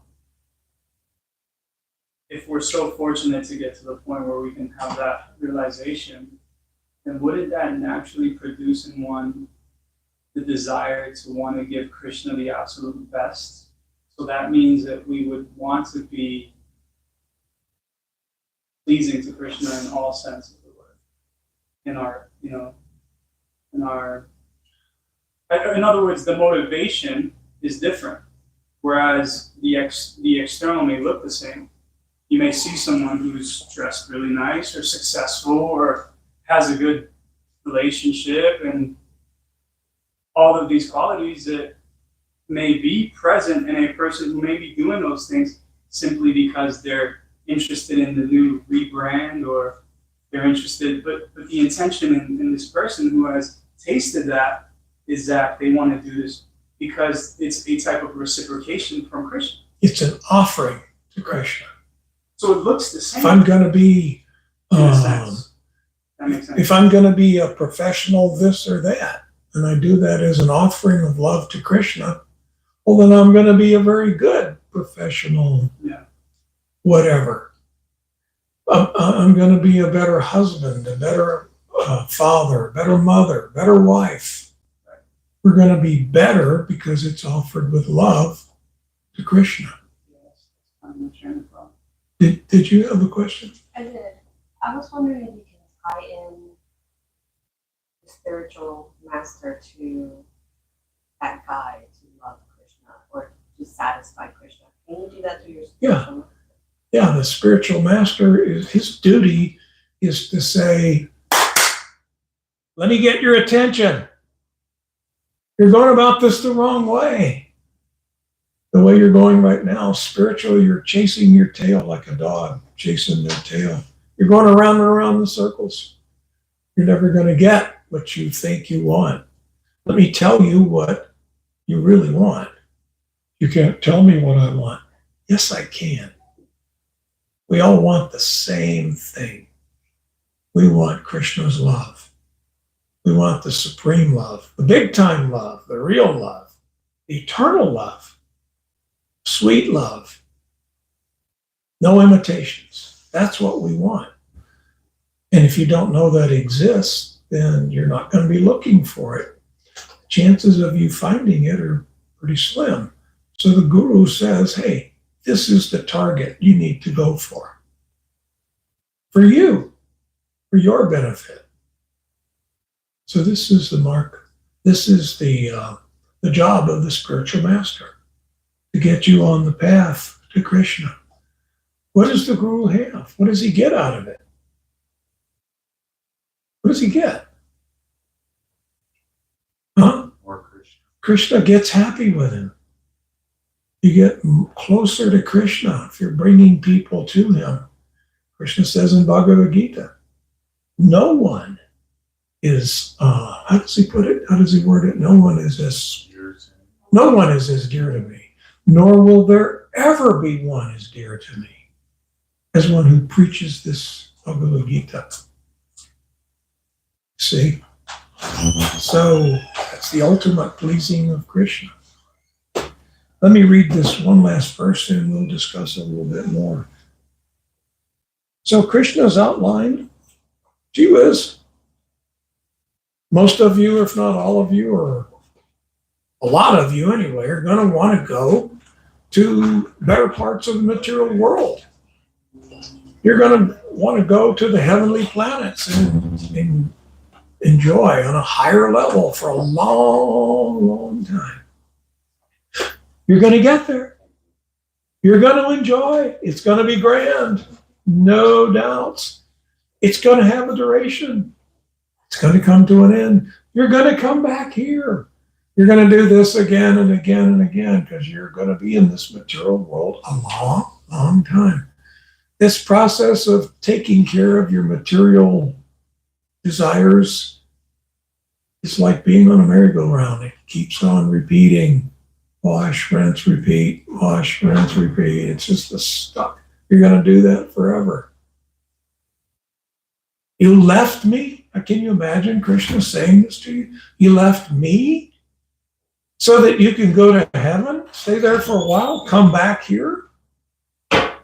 if we're so fortunate to get to the point where we can have that realization, then wouldn't that naturally produce in one the desire to want to give Krishna the absolute best? So that means that we would want to be pleasing to Krishna in all sense of the word. In other words, the motivation is different. Whereas the external may look the same. You may see someone who's dressed really nice or successful or has a good relationship and all of these qualities that may be present in a person who may be doing those things simply because they're interested in the new rebrand or they're interested, but the intention in this person who has tasted that is that they want to do this because it's a type of reciprocation from Krishna. It's an offering to Krishna. So it looks the same. If I'm going to be, in a sense. That makes sense. if I'm going to be a professional this or that, and I do that as an offering of love to Krishna, well, then I'm going to be a very good professional, whatever. I'm going to be a better husband, a better father, better mother, better wife. We're going to be better because it's offered with love to Krishna. Yes, I'm not sure. Did you have a question? I did. I was wondering if you can tie in the spiritual master to that guide to love Krishna or to satisfy Krishna. Can you do that through your spiritual master? Yeah, the spiritual master, his duty is to say, let me get your attention. You're going about this the wrong way. The way you're going right now, spiritually, you're chasing your tail like a dog chasing their tail. You're going around and around in circles. You're never going to get what you think you want. Let me tell you what you really want. You can't tell me what I want. Yes, I can. We all want the same thing. We want Krishna's love. We want the supreme love, the big time love, the real love, the eternal love, sweet love. No imitations. That's what we want. And if you don't know that exists, then you're not going to be looking for it. Chances of you finding it are pretty slim. So the guru says, hey, this is the target you need to go for you, for your benefit. So this is the mark. This is the job of the spiritual master, to get you on the path to Krishna. What does the guru have? What does he get out of it? What does he get? Huh? Or Krishna. Krishna gets happy with him. You get closer to Krishna if you're bringing people to him. Krishna says in Bhagavad Gita, no one is, how does he put it? How does he word it? No one is as dear to me, nor will there ever be one as dear to me as one who preaches this Bhagavad Gita. See? So that's the ultimate pleasing of Krishna. Let me read this one last verse and we'll discuss a little bit more. So Krishna's outlined, gee whiz, most of you, if not all of you, or a lot of you anyway, are going to want to go to better parts of the material world. You're going to want to go to the heavenly planets and enjoy on a higher level for a long, long time. You're going to get there. You're going to enjoy. It's going to be grand. No doubts. It's going to have a duration. It's going to come to an end. You're going to come back here. You're going to do this again and again and again because you're going to be in this material world a long, long time. This process of taking care of your material desires is like being on a merry-go-round. It keeps on repeating. Wash, rinse, repeat. Wash, rinse, repeat. It's just the stuff. You're going to do that forever. You left me? Can you imagine Krishna saying this to you? You left me so that you can go to heaven, stay there for a while, come back here,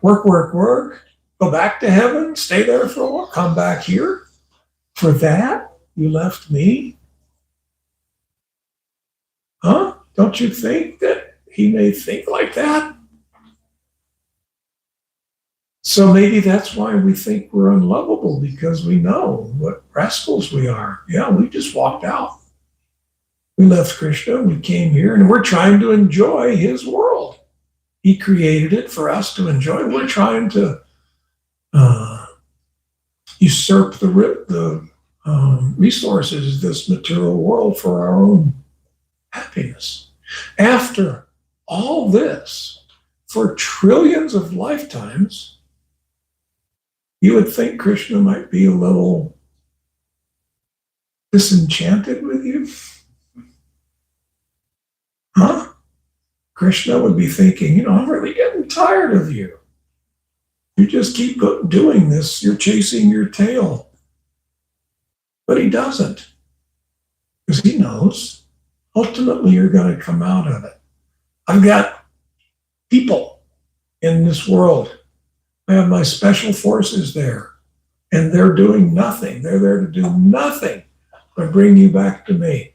work, work, work, go back to heaven, stay there for a while, come back here. For that, you left me? Huh? Don't you think that he may think like that? So maybe that's why we think we're unlovable, because we know what rascals we are. Yeah, we just walked out. We left Krishna, we came here, and we're trying to enjoy his world. He created it for us to enjoy. We're trying to usurp the resources of this material world for our own happiness. After all this, for trillions of lifetimes, you would think Krishna might be a little disenchanted with you. Huh? Krishna would be thinking, I'm really getting tired of you. You just keep doing this. You're chasing your tail. But he doesn't. Because he knows ultimately you're going to come out of it. I've got people in this world. I have my special forces there, and they're doing nothing. They're there to do nothing but bring you back to me.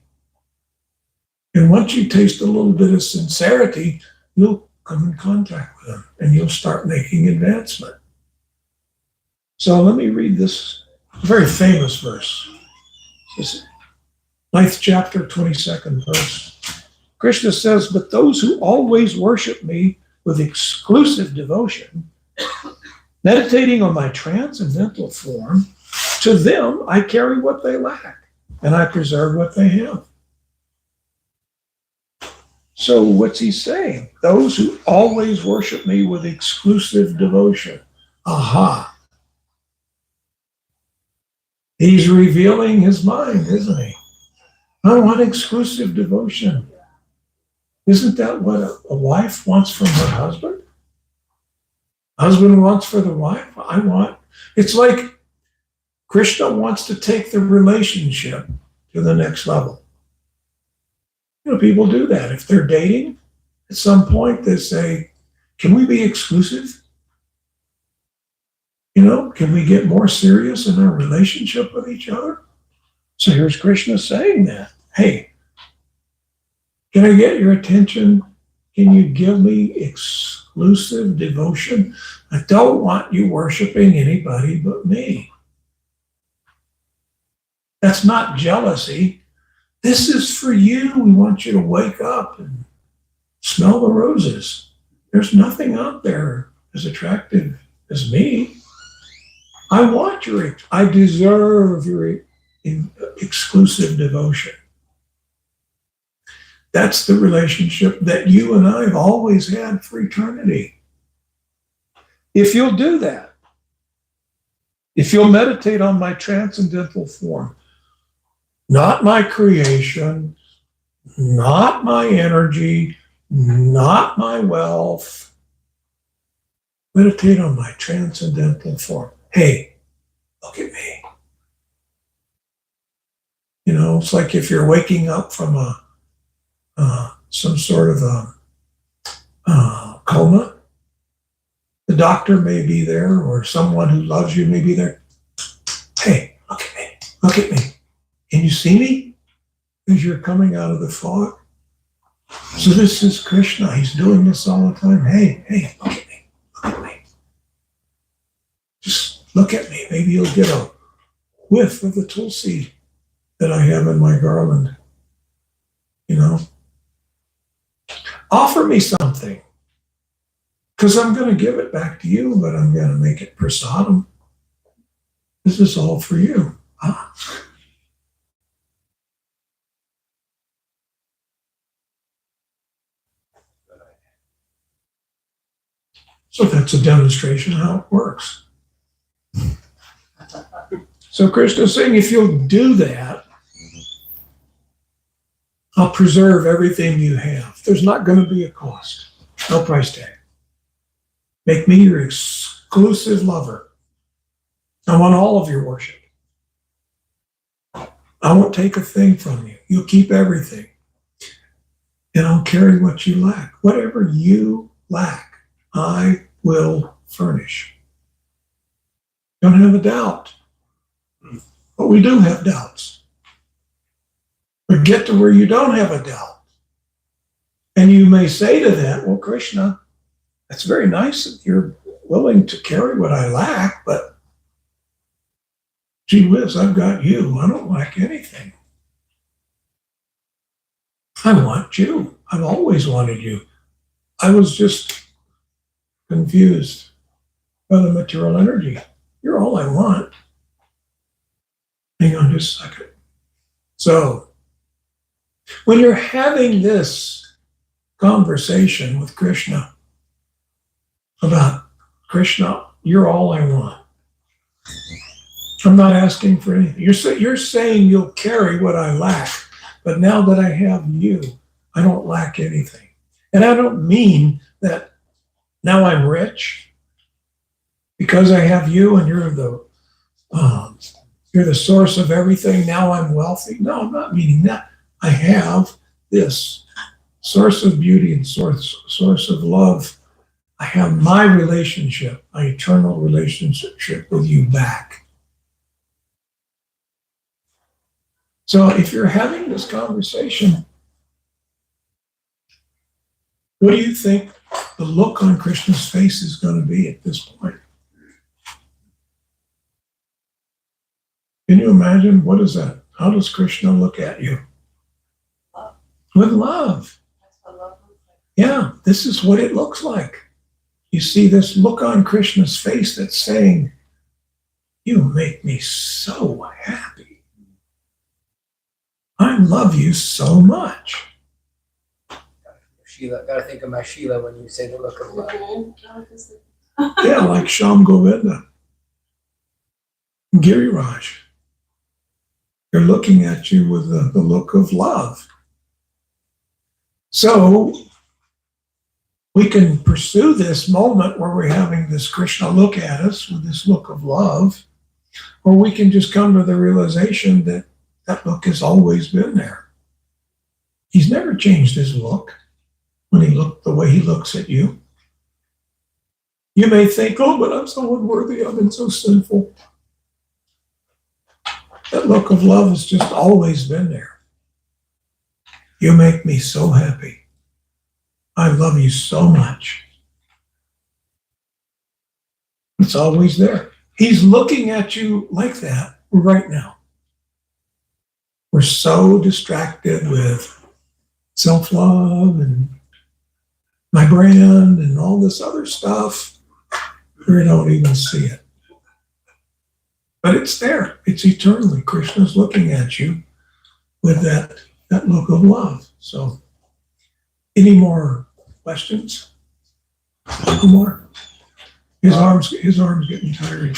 And once you taste a little bit of sincerity, you'll come in contact with them, and you'll start making advancement. So let me read this very famous verse. This is 9th chapter, 22nd verse. Krishna says, but those who always worship me with exclusive devotion, meditating on my transcendental form, to them I carry what they lack, and I preserve what they have. So what's he saying? Those who always worship me with exclusive devotion. Aha. He's revealing his mind, isn't he? I want exclusive devotion. Isn't that what a wife wants from her husband? Husband wants for the wife. It's like Krishna wants to take the relationship to the next level. People do that. If they're dating, at some point they say, can we be exclusive? Can we get more serious in our relationship with each other? So here's Krishna saying that. Hey, can I get your attention? Can you give me exclusive devotion? I don't want you worshiping anybody but me. That's not jealousy. This is for you. We want you to wake up and smell the roses. There's nothing out there as attractive as me. I deserve your exclusive devotion. That's the relationship that you and I have always had for eternity. If you'll do that, if you'll meditate on my transcendental form, not my creation, not my energy, not my wealth, meditate on my transcendental form. Hey, look at me. It's like if you're waking up from some sort of a coma, the doctor may be there or someone who loves you may be there. Hey, look at me. Look at me. Can you see me as you're coming out of the fog? So this is Krishna. He's doing this all the time. Hey, look at me. Look at me. Just look at me. Maybe you'll get a whiff of the tulsi that I have in my garland. Offer me something, because I'm going to give it back to you, but I'm going to make it prasadam. This is all for you. So that's a demonstration of how it works. So Krishna is saying, if you'll do that, I'll preserve everything you have. There's not going to be a cost. No price tag. Make me your exclusive lover. I want all of your worship. I won't take a thing from you. You'll keep everything. And I'll carry what you lack. Whatever you lack, I will furnish. Don't have a doubt. But we do have doubts. But get to where you don't have a doubt. And you may say to them, well, Krishna, that's very nice that you're willing to carry what I lack, but gee whiz, I've got you. I don't lack anything. I want you. I've always wanted you. I was just confused by the material energy. You're all I want. Hang on just a second. So, when you're having this conversation with Krishna about Krishna, you're all I want. I'm not asking for anything. You're saying you'll carry what I lack, but now that I have you, I don't lack anything. And I don't mean that now I'm rich because I have you and you're the source of everything. Now I'm wealthy. No, I'm not meaning that. I have this source of beauty and source of love. I have my relationship, my eternal relationship with you back. So if you're having this conversation, what do you think the look on Krishna's face is going to be at this point? Can you imagine? What is that? How does Krishna look at you? Love. With love. That's what love looks like. Yeah, this is what it looks like. You see this look on Krishna's face that's saying, you make me so happy. I love you so much. Sheila, gotta think of my Sheila when you say the look of love. Yeah, like Sham Govinda. Giriraj. They're looking at you with the look of love. So we can pursue this moment where we're having this Krishna look at us with this look of love, or we can just come to the realization that that look has always been there. He's never changed his look when he looked the way he looks at you. You may think, oh, but I'm so unworthy, I've been so sinful. That look of love has just always been there. You make me so happy. I love you so much. It's always there. He's looking at you like that right now. We're so distracted with self-love and my brand and all this other stuff, we don't even see it. But it's there. It's eternally. Krishna's looking at you with that look of love. So, any more questions? No more? His arm's getting tired.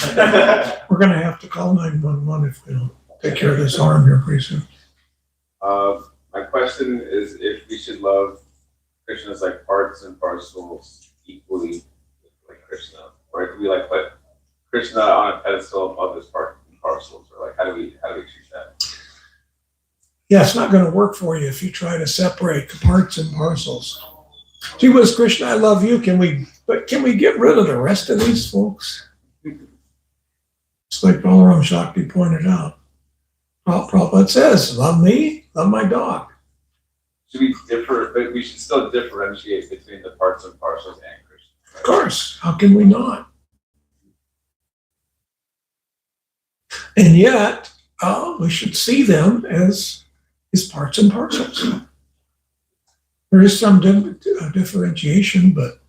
We're gonna have to call 911 if we don't take care of this arm here pretty soon. My question is if we should love Krishna's like parts and parcels equally like Krishna, or do we like put Krishna on a pedestal above his parts and parcels, or like how do we treat that? Yeah, it's not gonna work for you if you try to separate the parts and parcels. Gee whiz, Krishna, I love you. Can we get rid of the rest of these folks? It's like Balaram Shakti pointed out. Prabhupada says, love me, love my dog. Should we differ, but we should still differentiate between the parts and parcels and Krishna. Of course, how can we not? And yet, we should see them as his parts and parcels. There is some differentiation, but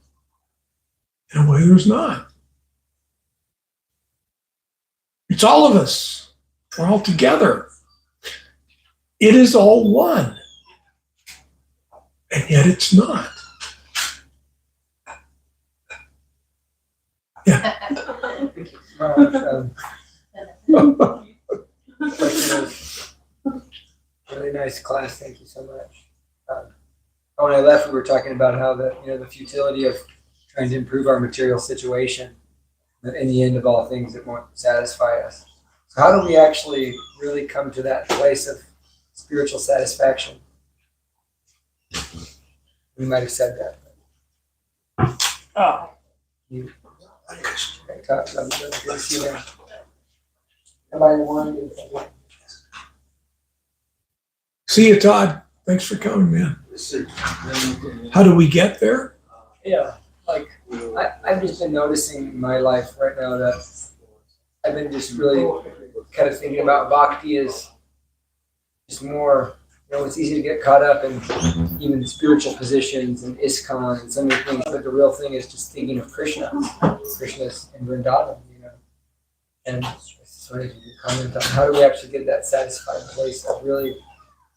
in a way there's not. It's all of us. We're all together. It is all one. And yet it's not. Yeah. Really nice class. Thank you so much. When I left, we were talking about how the futility of trying to improve our material situation. That in the end of all things, it won't satisfy us. So how do we actually really come to that place of spiritual satisfaction? We might have said that. Oh. You talk about it. Good to see you. Somebody wanted to. See you, Todd. Thanks for coming, man. How do we get there? Yeah, like I've just been noticing in my life right now that I've been just really kind of thinking about bhakti as just more, it's easy to get caught up in even spiritual positions and ISKCON and so many things, but the real thing is just thinking of Krishna's in Vrindavan, And so if you could comment on how do we actually get that satisfied place of really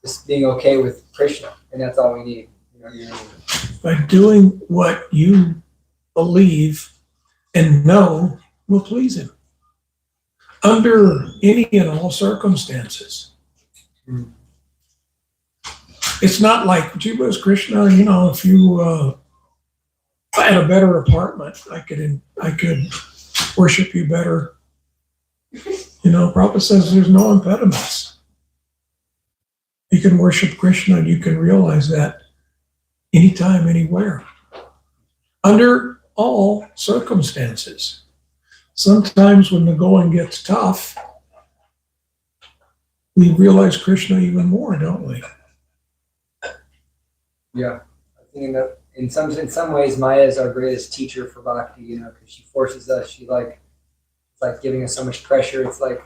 just being okay with Krishna, and that's all we need. By doing what you believe and know will please him under any and all circumstances. It's not like, gee whiz, Krishna, if you had a better apartment, I could worship you better. Prabhupada says there's no impediments. You can worship Krishna and you can realize that anytime, anywhere, under all circumstances. Sometimes when the going gets tough, we realize Krishna even more, don't we? Yeah, I think in some ways Maya is our greatest teacher for bhakti, because she forces us. It's like giving us so much pressure. It's like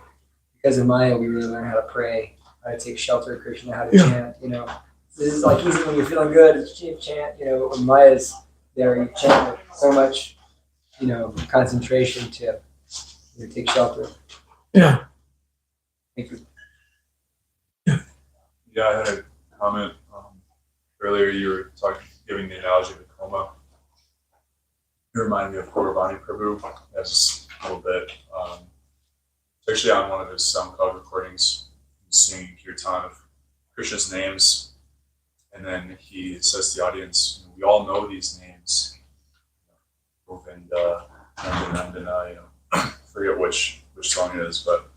because of Maya we really learn how to pray, how to take shelter of Krishna, how to chant. This is like easy when you're feeling good. It's chant. When Maya's there, you chant with so much, concentration to take shelter. Yeah. Thank you. Yeah, I had a comment earlier. You were giving the analogy of a coma. It reminded me of Gauravani Prabhu as a little bit. It's actually on one of his SoundCloud recordings, he's singing kirtan of Krishna's names, And then he says to the audience, we all know these names. Cove and Jivananda, forget which song it is, but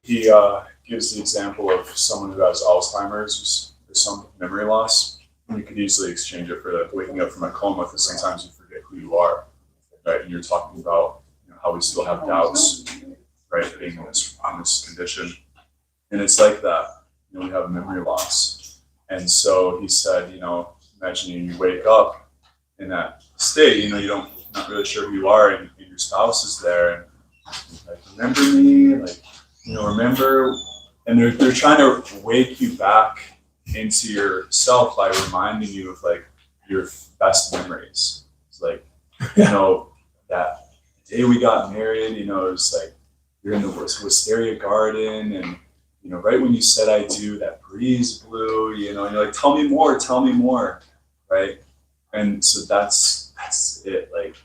he gives the example of someone who has Alzheimer's or some memory loss. You could easily exchange it for waking up from a coma, because sometimes you forget who you are, right? And you're talking about how we still have doubts, right, being in this condition. And it's like that. We have memory loss. And so he said, imagine you wake up in that state, you're not really sure who you are, and your spouse is there, and like, remember me, like, remember, and they're trying to wake you back into yourself by reminding you of like your best memories. It's like, that day we got married, it was like you're in the wisteria garden, and right when you said I do, that breeze blew, and you're like, tell me more, right? And so that's it. Like,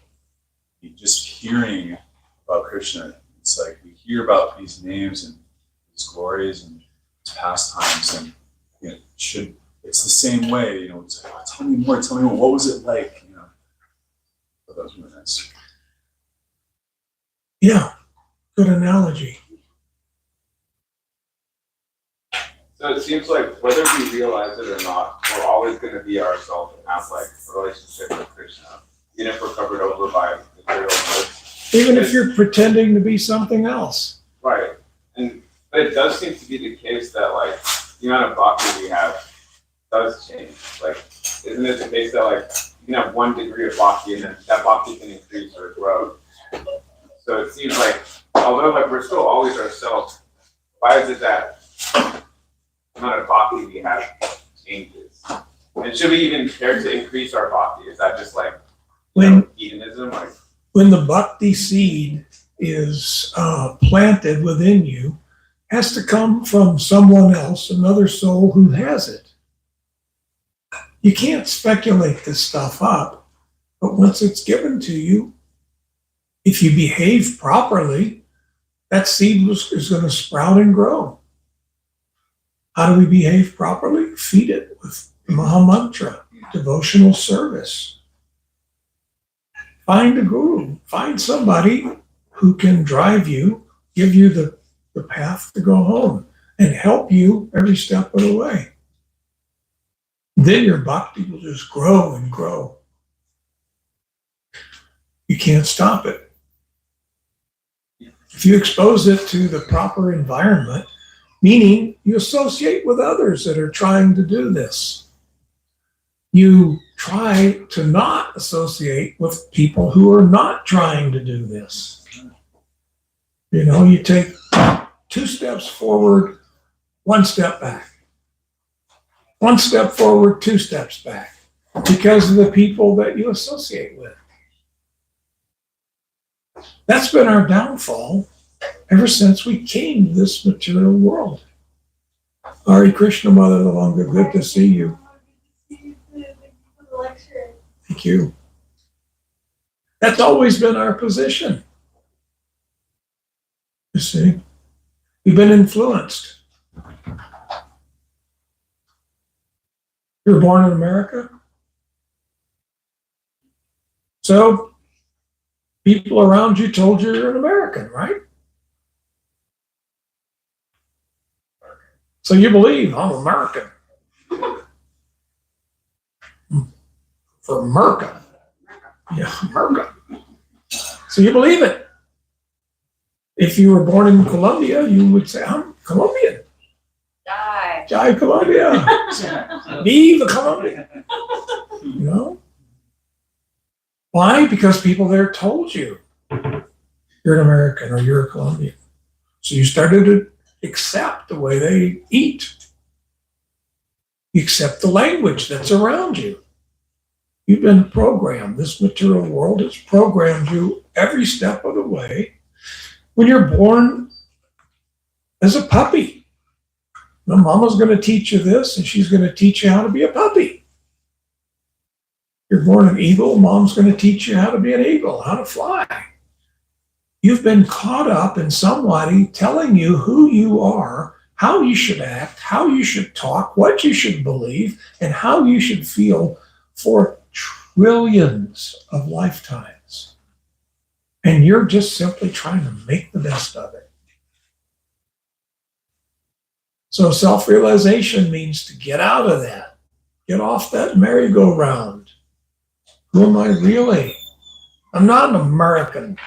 just hearing about Krishna, it's like we hear about these names and his glories and his pastimes, and it's the same way, it's like, tell me more, what was it like, But that was really nice. Yeah, good analogy. So it seems like whether we realize it or not, we're always going to be ourselves and have like a relationship with Krishna, even if we're covered over by material goods. Even if you're pretending to be something else. Right. But it does seem to be the case that like the amount of bhakti we have does change. Like, isn't it the case that like you can have 1 degree of bhakti and then that bhakti can increase or grow? So it seems like although like we're still always ourselves, why is it that the amount of bhakti we have changes? And should we even care to increase our bhakti? Is that just like hedonism? Like, when the bhakti seed is planted within you, has to come from someone else, another soul who has it. You can't speculate this stuff up, but once it's given to you, if you behave properly, that seed is going to sprout and grow. How do we behave properly? Feed it with Maha Mantra, devotional service. Find a guru, find somebody who can drive you, give you the path to go home, and help you every step of the way. Then your bhakti will just grow and grow. You can't stop it. If you expose it to the proper environment, meaning you associate with others that are trying to do this. You try to not associate with people who are not trying to do this. You take 2 steps forward, 1 step back. 1 step forward, 2 steps back, because of the people that you associate with. That's been our downfall ever since we came to this material world. Hare Krishna, Mother Lalanga, good to see you. Thank you. That's always been our position. You see, we've been influenced. You were born in America, so people around you told you you're an American, right? So you believe I'm American. For America. Yeah, America. So you believe it. If you were born in Colombia, you would say, I'm Colombian. Jai Colombia. Viva Colombia. Why? Because people there told you you're an American or you're a Colombian. So you started to accept the way they eat. You accept the language that's around you. You've been programmed. This material world has programmed you every step of the way. When you're born as a puppy, mama's going to teach you this, and she's going to teach you how to be a puppy. You're born an eagle, mom's going to teach you how to be an eagle, how to fly. You've been caught up in somebody telling you who you are how you should act, how you should talk, what you should believe, and how you should feel for trillions of lifetimes. And you're just simply trying to make the best of it. So self-realization means to get out of that. Get off that merry-go-round. Who am I really? I'm not an American.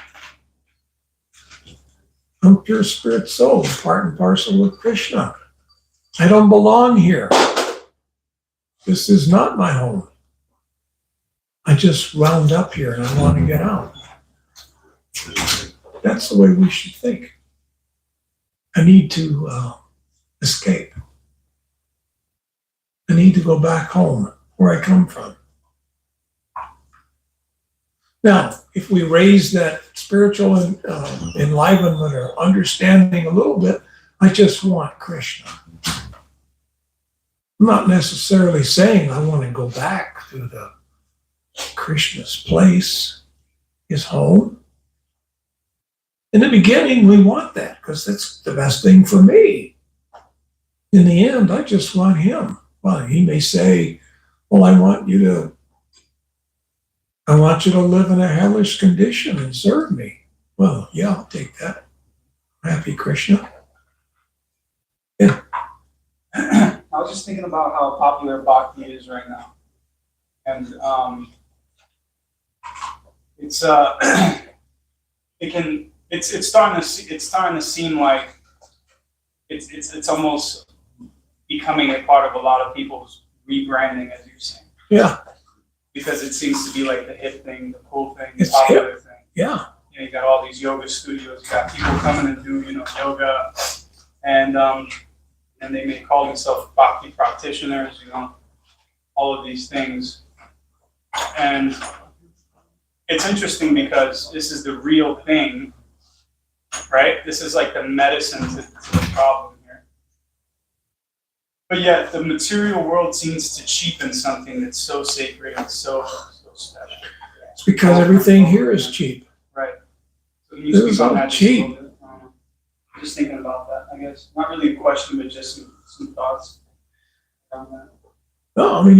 I'm pure spirit soul, part and parcel with Krishna. I don't belong here. This is not my home. I just wound up here and I want to get out. That's the way we should think. I need to escape. I need to go back home where I come from. Now, if we raise that spiritual enlivenment or understanding a little bit, I just want Krishna. I'm not necessarily saying I want to go back to the Krishna's place, his home. In the beginning, we want that because that's the best thing for me. In the end, I just want him. Well, he may say, well, I want you to live in a hellish condition and serve me. Well, yeah, I'll take that. Happy Krishna. Yeah. I was just thinking about how popular bhakti is right now, and it's starting to seem like it's almost becoming a part of a lot of people's rebranding, as you're saying. Yeah. Because it seems to be like the hip thing, the cool thing, the It's popular thing. Yeah. You know, you got all these yoga studios, you got people coming and do, yoga, and they may call themselves bhakti practitioners, all of these things. And it's interesting because this is the real thing, right? This is like the medicine to the problem here. But yet the material world seems to cheapen something that's so sacred and so special. It's because everything here is cheap. Right. So can you This speak is on all that just a cheap. little bit? Just thinking about that, I guess. Not really a question, but just some thoughts around that. No, I mean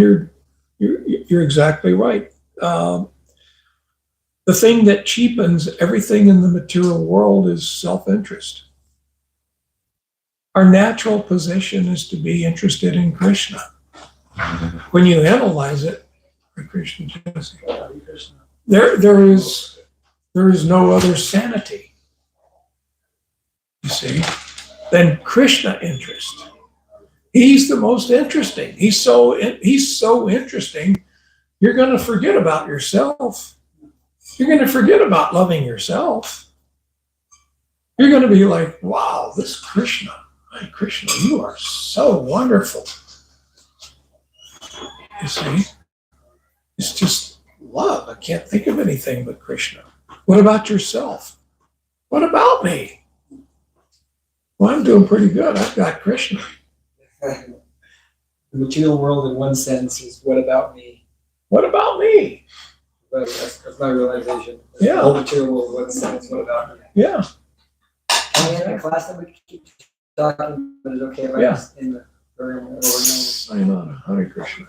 you're exactly right. The thing that cheapens everything in the material world is self-interest. Our natural position is to be interested in Krishna. When you analyze it, Hare Krishna, Jesse, there is no other sanity, you see, than Krishna interest. He's the most interesting. He's so interesting. You're going to forget about yourself. You're going to forget about loving yourself. You're going to be like, wow, this Krishna, my Krishna, you are so wonderful. You see, it's just love. I can't think of anything but Krishna. What about yourself? What about me? Well, I'm doing pretty good. I've got Krishna. The material world, in one sense, is what about me? What about me? But that's my realization. Yeah. The whole material world, in one sense, what about me? Yeah. I have a class that we keep talking, but it's okay if I Yeah. just in the room or no. Sayonara. Hare Krishna.